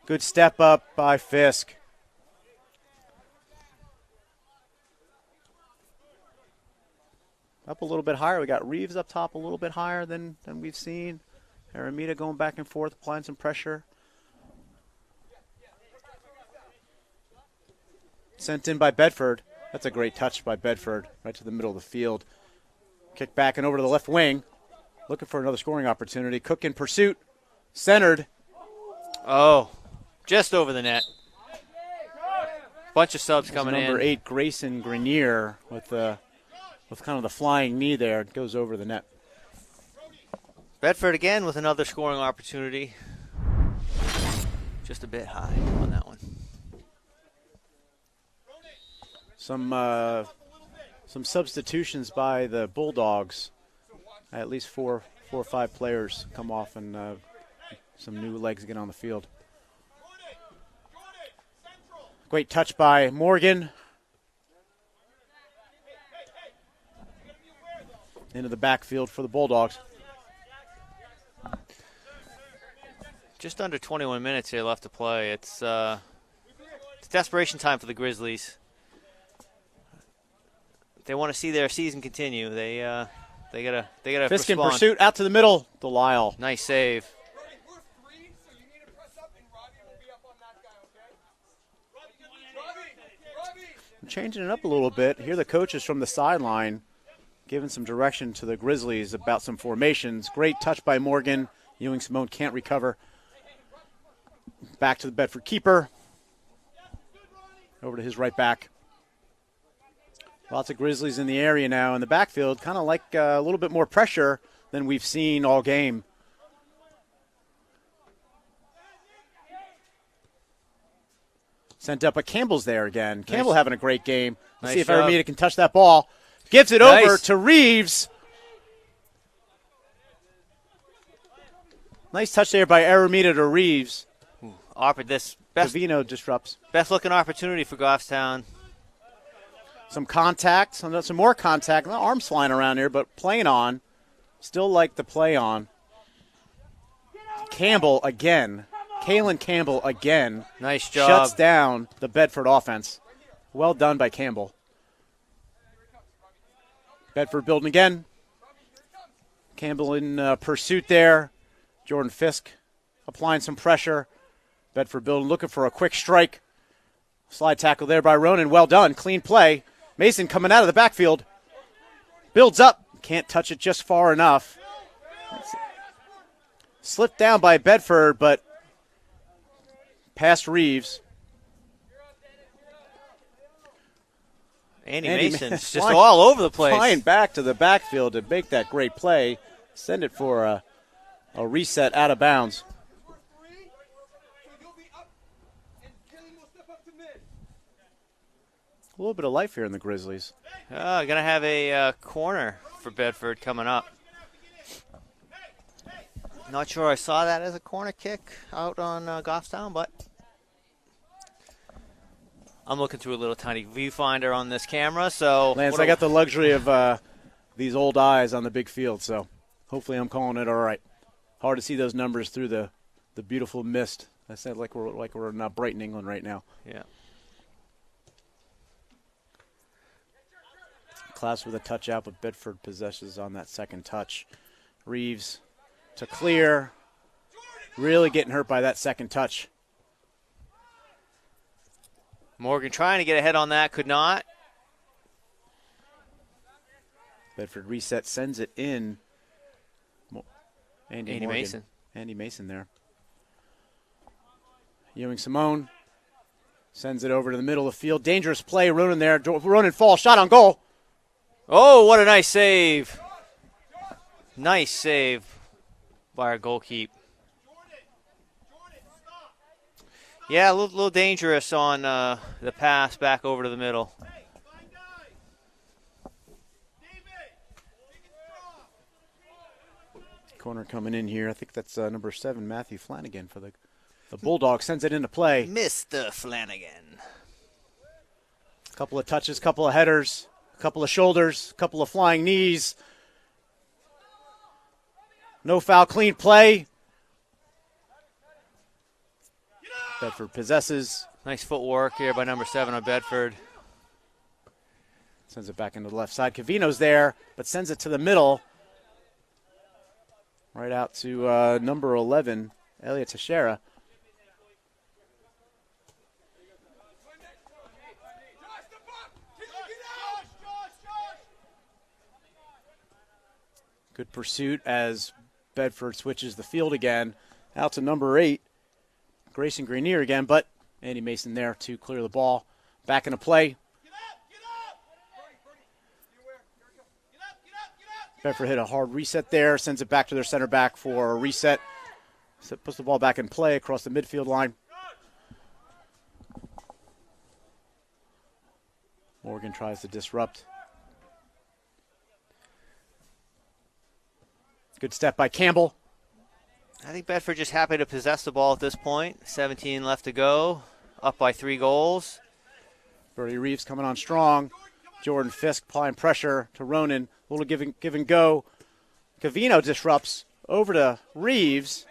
Good step up by Fisk. Up a little bit higher. We got Reeves up top a little bit higher than we've seen. Aramita going back and forth, applying some pressure. Sent in by Bedford. That's a great touch by Bedford, right to the middle of the field. Kick back and over to the left wing. Looking for another scoring opportunity. Cook in pursuit. Centered. Oh, just over the net. Bunch of subs coming in. Number 8, Grayson Grenier, with kind of the flying knee there. It goes over the net. Bedford again with another scoring opportunity. Just a bit high on that one. Some substitutions by the Bulldogs. At least four or five players come off, and some new legs get on the field. Great touch by Morgan. Into the backfield for the Bulldogs. Just under 21 minutes here left to play. It's desperation time for the Grizzlies. They want to see their season continue. They gotta Fisk in respond. Pursuit out to the middle. Delisle. Nice save. Changing it up a little bit. Here the coaches from the sideline giving some direction to the Grizzlies about some formations. Great touch by Morgan. Ewing Simone can't recover. Back to the Bedford keeper. Over to his right back. Lots of Grizzlies in the area now in the backfield. Kind of like a little bit more pressure than we've seen all game. Sent up, but Campbell's there again. Nice. Campbell having a great game. Let's Nice see if job. Aramita can touch that ball. Gives it Nice. over to Reeves. Nice touch there by Aramita to Reeves. This best Covino disrupts. looking opportunity for Goffstown. Some contact, some more contact. Not arms flying around here, but playing on. Still like the play on. Campbell again. Kalen Campbell again. Nice job. Shuts down the Bedford offense. Well done by Campbell. Bedford building again. Campbell in pursuit there. Jordan Fisk applying some pressure. Bedford building, looking for a quick strike. Slide tackle there by Ronan. Well done. Clean play. Mason coming out of the backfield. Builds up. Can't touch it just far enough. Slipped down by Bedford, but past Reeves. Andy Andy Mason's just flying- all over the place. Flying back to the backfield to make that great play. Send it for a reset out of bounds. A little bit of life here in the Grizzlies. Going to have a corner for Bedford coming up. Not sure I saw that as a corner kick out on Goffstown, but I'm looking through a little tiny viewfinder on this camera. So Lance, I got the luxury of these old eyes on the big field, so hopefully I'm calling it all right. Hard to see those numbers through the beautiful mist. I said like we're in Brighton, England right now. Yeah. Klaus with a touch out, but Bedford possesses on that second touch. Reeves to clear. Really getting hurt by that second touch. Morgan trying to get ahead on that, could not. Bedford reset, sends it in. Andy Morgan. Mason. Andy Mason there. Ewing Simone sends it over to the middle of the field. Dangerous play. Ronan there. Ronan falls. Shot on goal. Oh, what a nice save. Nice save by our goalkeeper. Yeah, a little dangerous on the pass back over to the middle. Corner coming in here. I think that's number 7, Matthew Flanagan for the Bulldogs. Sends it into play. Mr. Flanagan. Couple of touches, couple of headers, couple of shoulders, couple of flying knees. No foul, clean play. Bedford possesses. Nice footwork here by number 7 on Bedford. Sends it back into the left side. Covino's there, but sends it to the middle. Right out to number 11, Elliot Teixeira. Good pursuit as Bedford switches the field again. Out to number 8, Grayson Grenier again, but Andy Mason there to clear the ball. Back into play. Bedford hit a hard reset there, sends it back to their center back for a reset. So puts the ball back in play across the midfield line. Morgan tries to disrupt. Good step by Campbell. I think Bedford just happy to possess the ball at this point. 17 left to go. Up by 3 goals. Brody Reeves coming on strong. Jordan Fisk applying pressure to Ronan. A little give and go. Covino disrupts over to Reeves.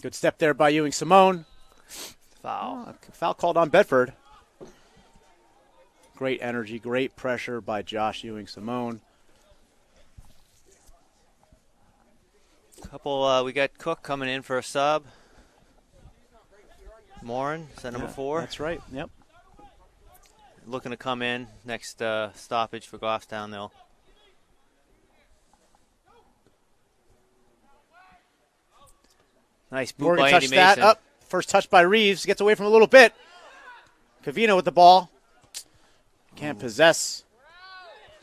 Good step there by Ewing Simone. Foul. Foul called on Bedford. Great energy, great pressure by Josh Ewing Simone. We got Cook coming in for a sub. Morin, is that number 4? That's right, yep. Looking to come in next stoppage for Goffstown, though. Nice boot Morgan by Andy touched that Mason. up. First touch by Reeves. Gets away from a little bit. Covino with the ball. Can't possess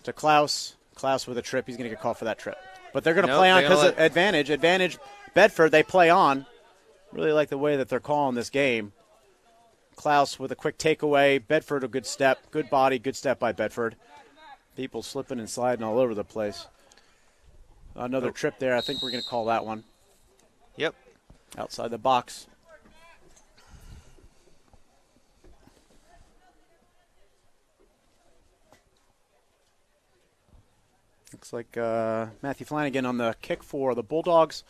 to Klaus. Klaus with a trip. He's going to get called for that trip. But they're going to play on because of advantage. Advantage Bedford. They play on. Really like the way that they're calling this game. Klaus with a quick takeaway. Bedford a good step. Good body, good step by Bedford. People slipping and sliding all over the place. Another trip there. I think we're going to call that one. Yep. Outside the box. Looks like Matthew Flanagan on the kick for the Bulldogs.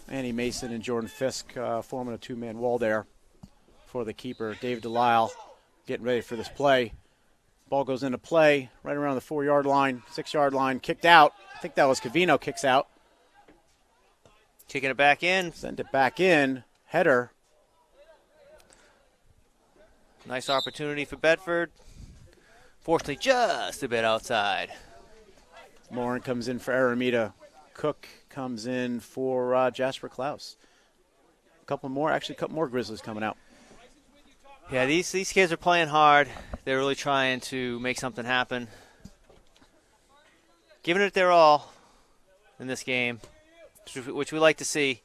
Andy Mason and Jordan Fisk forming a two-man wall there for the keeper. Dave Delisle getting ready for this play. Ball goes into play right around the 4-yard line, 6-yard line, kicked out. I think that was Cavino kicks out. Kicking it back in. Send it back in. Header. Nice opportunity for Bedford. Fortunately, just a bit outside. Morin comes in for Aramita. Cook comes in for Jasper Klaus. A couple more Grizzlies coming out. Yeah, these kids are playing hard. They're really trying to make something happen. Giving it their all in this game, which we like to see.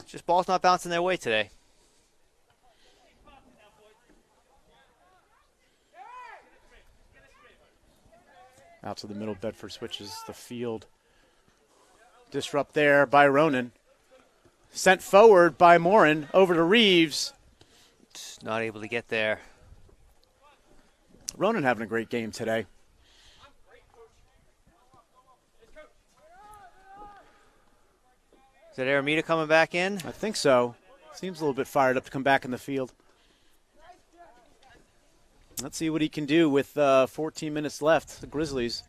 Just ball's not bouncing their way today. Out to the middle, Bedford switches the field. Disrupt there by Ronan. Sent forward by Morin, over to Reeves. Just not able to get there. Ronan having a great game today. Is that Aramita coming back in? I think so. Seems a little bit fired up to come back in the field. Let's see what he can do with 14 minutes left. The Grizzlies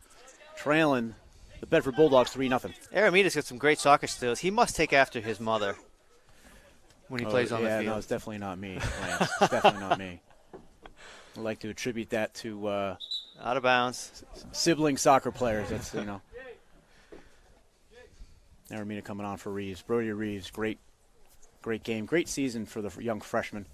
trailing the Bedford Bulldogs 3-0. Aramita's got some great soccer skills. He must take after his mother when he plays on the field. No, it's definitely not me, Lance. It's definitely not me. I'd like to attribute that to Out of bounds. sibling soccer players. That's, Aramita coming on for Reeves. Brody Reeves, great game. Great season for the young freshman.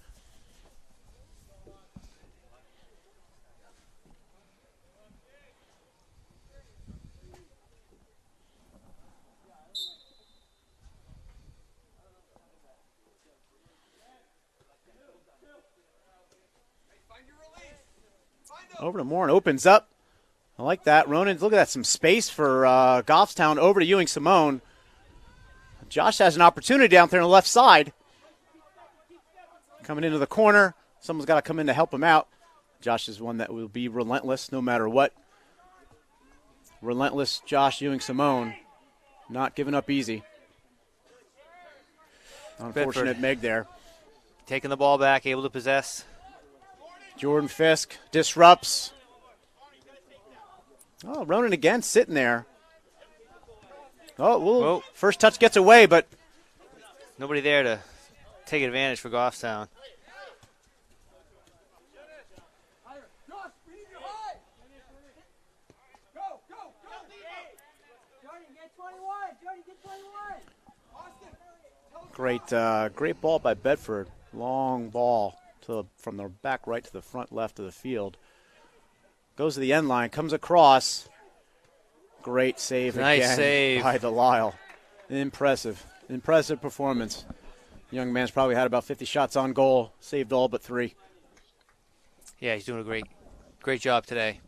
Over to Morin, opens up. I like that. Ronan, look at that, some space for Goffstown. Over to Ewing Simone. Josh has an opportunity down there on the left side. Coming into the corner. Someone's got to come in to help him out. Josh is one that will be relentless no matter what. Relentless Josh Ewing Simone. Not giving up easy. Unfortunate Bedford Meg there. taking the ball back, able to possess. Jordan Fisk disrupts. Oh, Ronan again sitting there. Oh, Whoa. First touch gets away, but Nobody there to take advantage for Goffstown. great ball by Bedford. Long ball from the back right to the front left of the field. Goes to the end line, comes across. Great save Nice again save by Delisle. Impressive performance. Young man's probably had about 50 shots on goal, saved all but 3. Yeah, he's doing a great job today.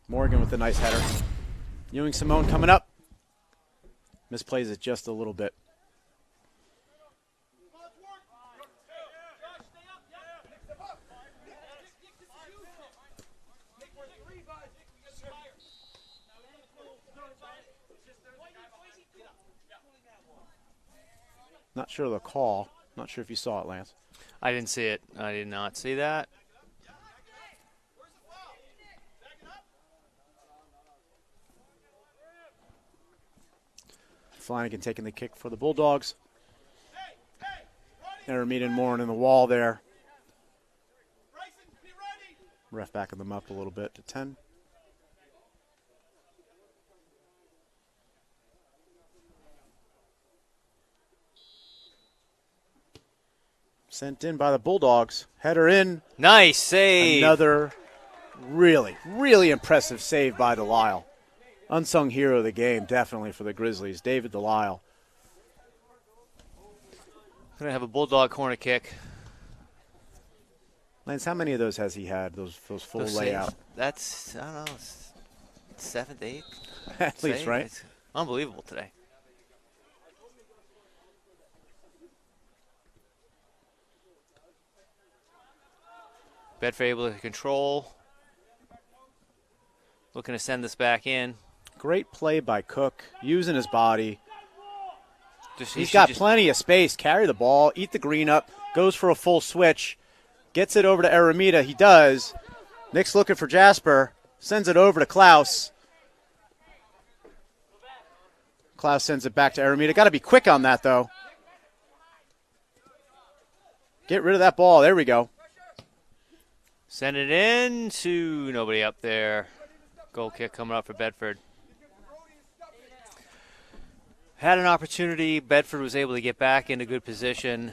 Morgan with a nice header. Ewing Simone coming up. Misplays it just a little bit. Not sure of the call. Not sure if you saw it, Lance. I didn't see it. I did not see that. Flanagan taking the kick for the Bulldogs. Aramita and Morin in the wall there. Ref backing them up a little bit to 10. Sent in by the Bulldogs. Header in. Nice save. Another Really, really impressive save by Delisle. Unsung hero of the game, definitely, for the Grizzlies, David Delisle. Going to have a Bulldog corner kick. Lance, how many of those has he had, those full layout? That's, I don't know, 7th, 8th? At least, save. right? It's unbelievable today. Bedford able to control. Looking to send this back in. Great play by Cook, using his body. He's He got just- plenty of space. Carry the ball, eat the green up, goes for a full switch, gets it over to Aramita. He does. Nick's looking for Jasper, sends it over to Klaus. Klaus sends it back to Aramita. Got to be quick on that, though. Get rid of that ball. There we go. Send it in to nobody up there. Goal kick coming up for Bedford. Had an opportunity. Bedford was able to get back into good position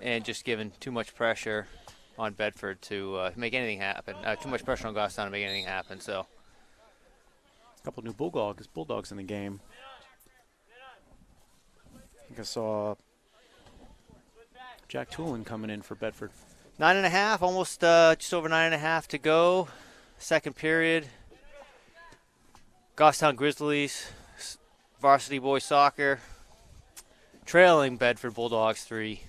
and just given too much pressure on Bedford to make anything happen. Too much pressure on Goffstown to make anything happen. So, A couple new Bulldogs in the game. I think I saw Jack Toolin coming in for Bedford. 9.5, almost just over 9.5 to go. Second period. Goffstown Grizzlies, varsity boys soccer, trailing Bedford Bulldogs 3-0.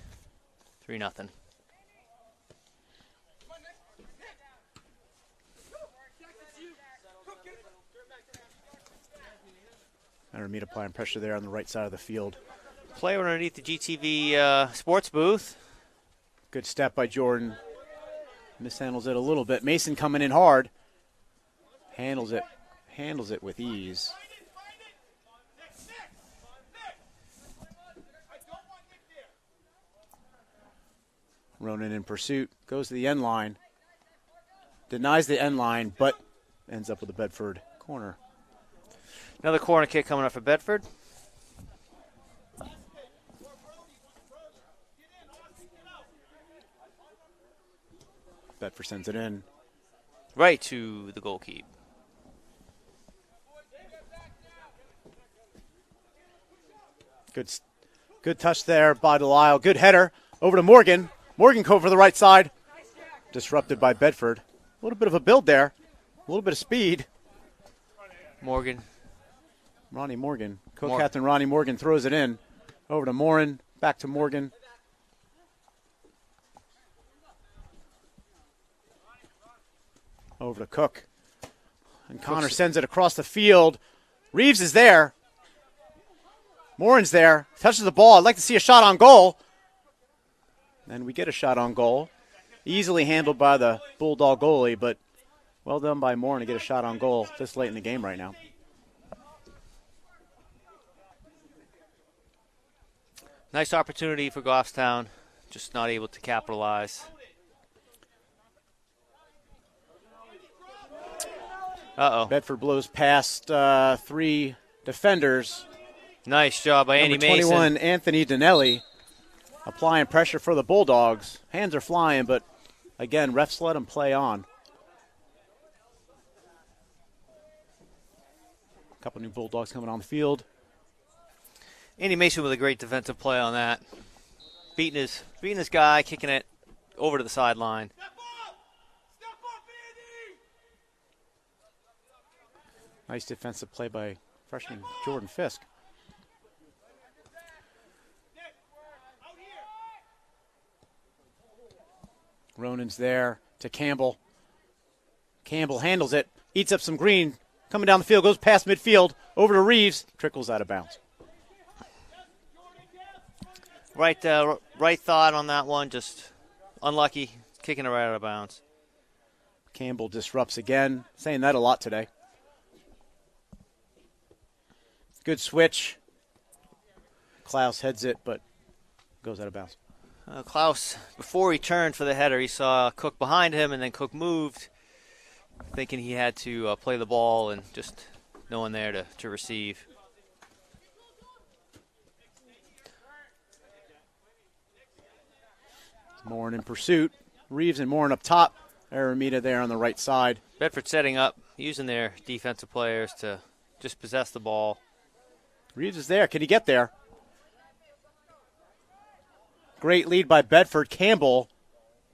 Aramita applying pressure there on the right side of the field. Player underneath the GTV sports booth. Good step by Jordan. Mishandles it a little bit. Mason coming in hard. Handles it with ease. Ronan in pursuit. Goes to the end line. Denies the end line, but ends up with a Bedford corner. Another corner kick coming up for Bedford. Bedford sends it in. Right to the goalkeeper. Good touch there by Delisle. Good header over to Morgan. Morgan go for the right side. Disrupted by Bedford. A little bit of a build there. A little bit of speed. Morgan. Ronnie Morgan. Co-captain Ronnie Morgan throws it in. Over to Morin. Back to Morgan. Over to Cook. And Connor sends it across the field. Reeves is there. Morin's there. Touches the ball. I'd like to see a shot on goal. And we get a shot on goal. Easily handled by the Bulldog goalie, but well done by Morin to get a shot on goal this late in the game right now. Nice opportunity for Goffstown. Just not able to capitalize. Uh-oh. Bedford blows past three defenders. Nice job by Andy Number Mason. 21, Anthony Donnelly, applying pressure for the Bulldogs. Hands are flying, but again, refs let them play on. A couple new Bulldogs coming on the field. Andy Mason with a great defensive play on that. Beating his guy, kicking it over to the sideline. Nice defensive play by freshman Jordan Fisk. Ronan's there to Campbell. Campbell handles it, eats up some green, coming down the field, goes past midfield, over to Reeves, trickles out of bounds. Right thought on that one, just unlucky, kicking it right out of bounds. Campbell disrupts again, saying that a lot today. Good switch. Klaus heads it, but goes out of bounds. Klaus, before he turned for the header, he saw Cook behind him, and then Cook moved, thinking he had to play the ball, and just no one there to receive. Morin in pursuit. Reeves and Morin up top. Aramita there on the right side. Bedford setting up, using their defensive players to just possess the ball. Reeves is there. Can he get there? Great lead by Bedford. Campbell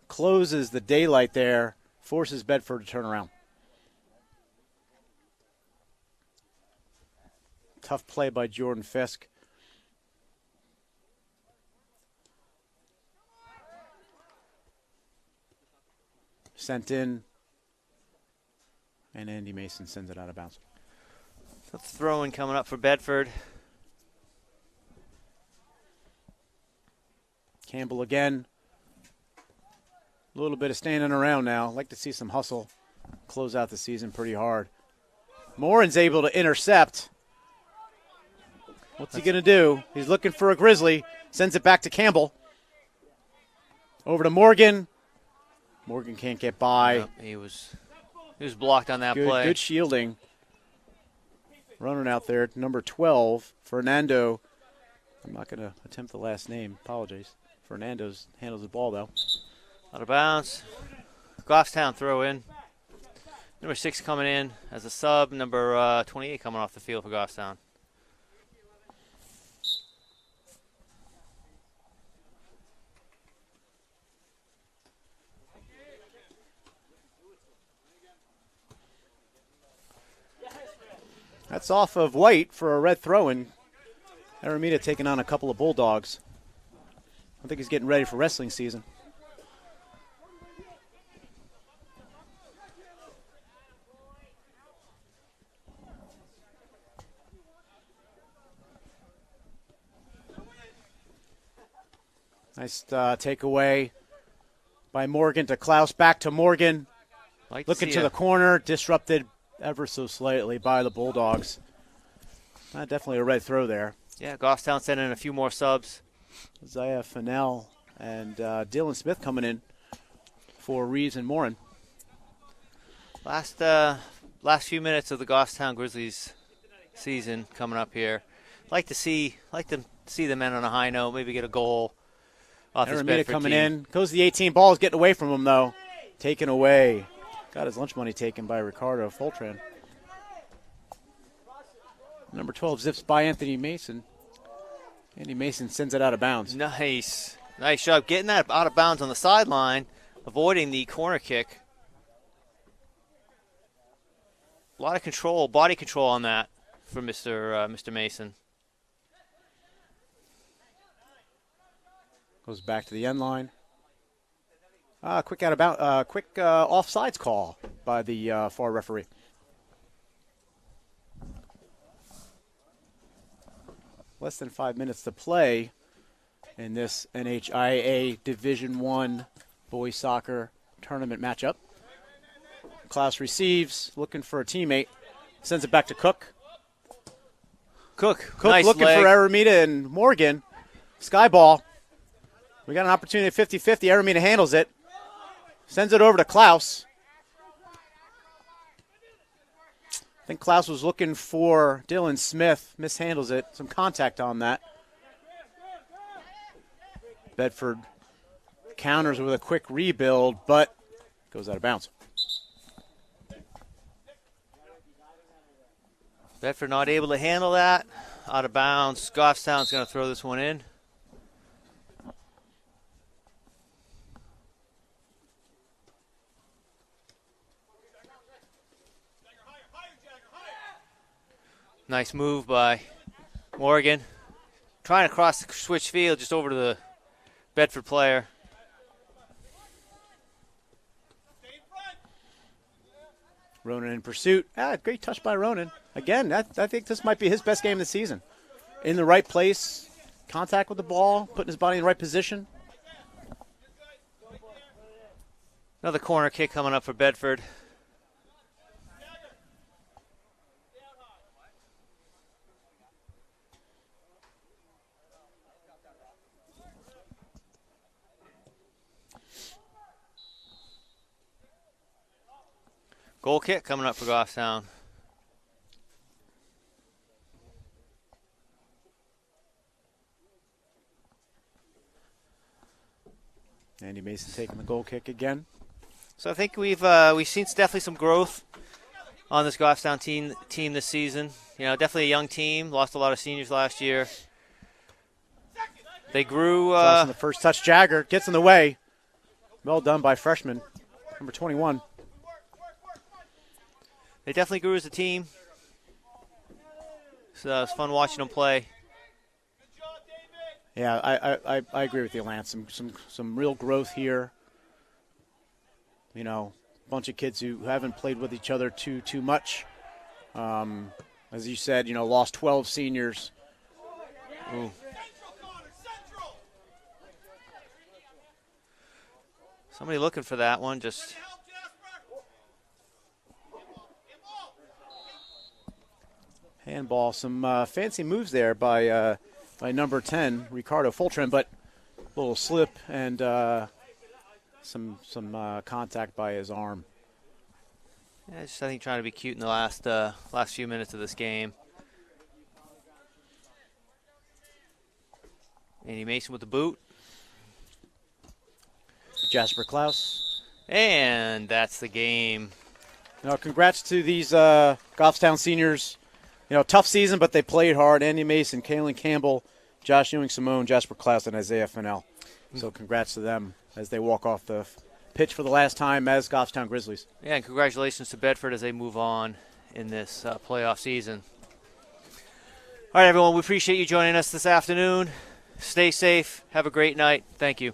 closes the daylight there, forces Bedford to turn around. Tough play by Jordan Fisk. Sent in, and Andy Mason sends it out of bounds. So throw-in coming up for Bedford. Campbell again. A little bit of standing around now. Like to see some hustle. Close out the season pretty hard. Morin's able to intercept. What's he going to do? He's looking for a Grizzly. Sends it back to Campbell. Over to Morgan. Morgan can't get by. Yep, he was blocked on that play. Good shielding. Running out there, number 12, Fernando. I'm not going to attempt the last name. Apologies. Fernando's handles the ball, though. Out of bounds. Goffstown throw in. Number 6 coming in as a sub. Number 28 coming off the field for Goffstown. That's off of White for a red throw-in. Aramita taking on a couple of Bulldogs. I think he's getting ready for wrestling season. Nice takeaway by Morgan to Klaus. Back to Morgan. Looking to the corner. Disrupted ever so slightly by the Bulldogs. Definitely a red throw there. Yeah, Goffstown sending in a few more subs. Isaiah Fennell and Dylan Smith coming in for Reeves and Morin. Last few minutes of the Goffstown Grizzlies season coming up here. Like to see them end on a high note. Maybe get a goal off this Bedford coming team. in. Goes to the 18. Ball is getting away from him though. Taken away. Got his lunch money taken by Ricardo Fultran. Number 12 zips by Anthony Mason. Andy Mason sends it out of bounds. Nice job getting that out of bounds on the sideline, avoiding the corner kick. A lot of control, body control on that for Mr. Mason. Goes back to the end line. Quick offsides call by the far referee. Less than 5 minutes to play in this NHIAA Division I boys soccer tournament matchup. Klaus receives, looking for a teammate, sends it back to Cook. Cook Nice looking leg. for Aramita and Morgan. Sky ball. We got an opportunity at 50-50. Aramita handles it. Sends it over to Klaus. I think Klaus was looking for Dylan Smith. Mishandles it. Some contact on that. Bedford counters with a quick rebuild, but goes out of bounds. Bedford not able to handle that. Out of bounds. Goffstown's going to throw this one in. Nice move by Morgan. Trying to cross the switch field just over to the Bedford player. Ronan in pursuit. Great touch by Ronan. Again, I think this might be his best game of the season. In the right place, contact with the ball, putting his body in the right position. Another corner kick coming up for Bedford. Goal kick coming up for Goffstown. Andy Mason taking the goal kick again. So I think we've seen definitely some growth on this Goffstown team this season. You know, definitely a young team. Lost a lot of seniors last year. They grew. Toss on the first touch. Jagger gets in the way. Well done by freshman, number 21. They definitely grew as a team. So it's fun watching them play. Yeah, I agree with you, Lance. Some real growth here. You know, a bunch of kids who haven't played with each other too much. As you said, you know, lost 12 seniors. Ooh. Somebody looking for that one. Just handball. Some fancy moves there by number 10, Ricardo Fultrin, but a little slip and some contact by his arm. yeah, just I think trying to be cute in the last few minutes of this game. Andy Mason with the boot. Jasper Klaus. And that's the game. Now, congrats to these Goffstown seniors. You know, tough season, but they played hard. Andy Mason, Kaylin Campbell, Josh Ewing-Simone, Jasper Klaus, and Isaiah Fennell. So congrats to them as they walk off the pitch for the last time as Goffstown Grizzlies. Yeah, and congratulations to Bedford as they move on in this playoff season. All right, everyone, we appreciate you joining us this afternoon. Stay safe. Have a great night. Thank you.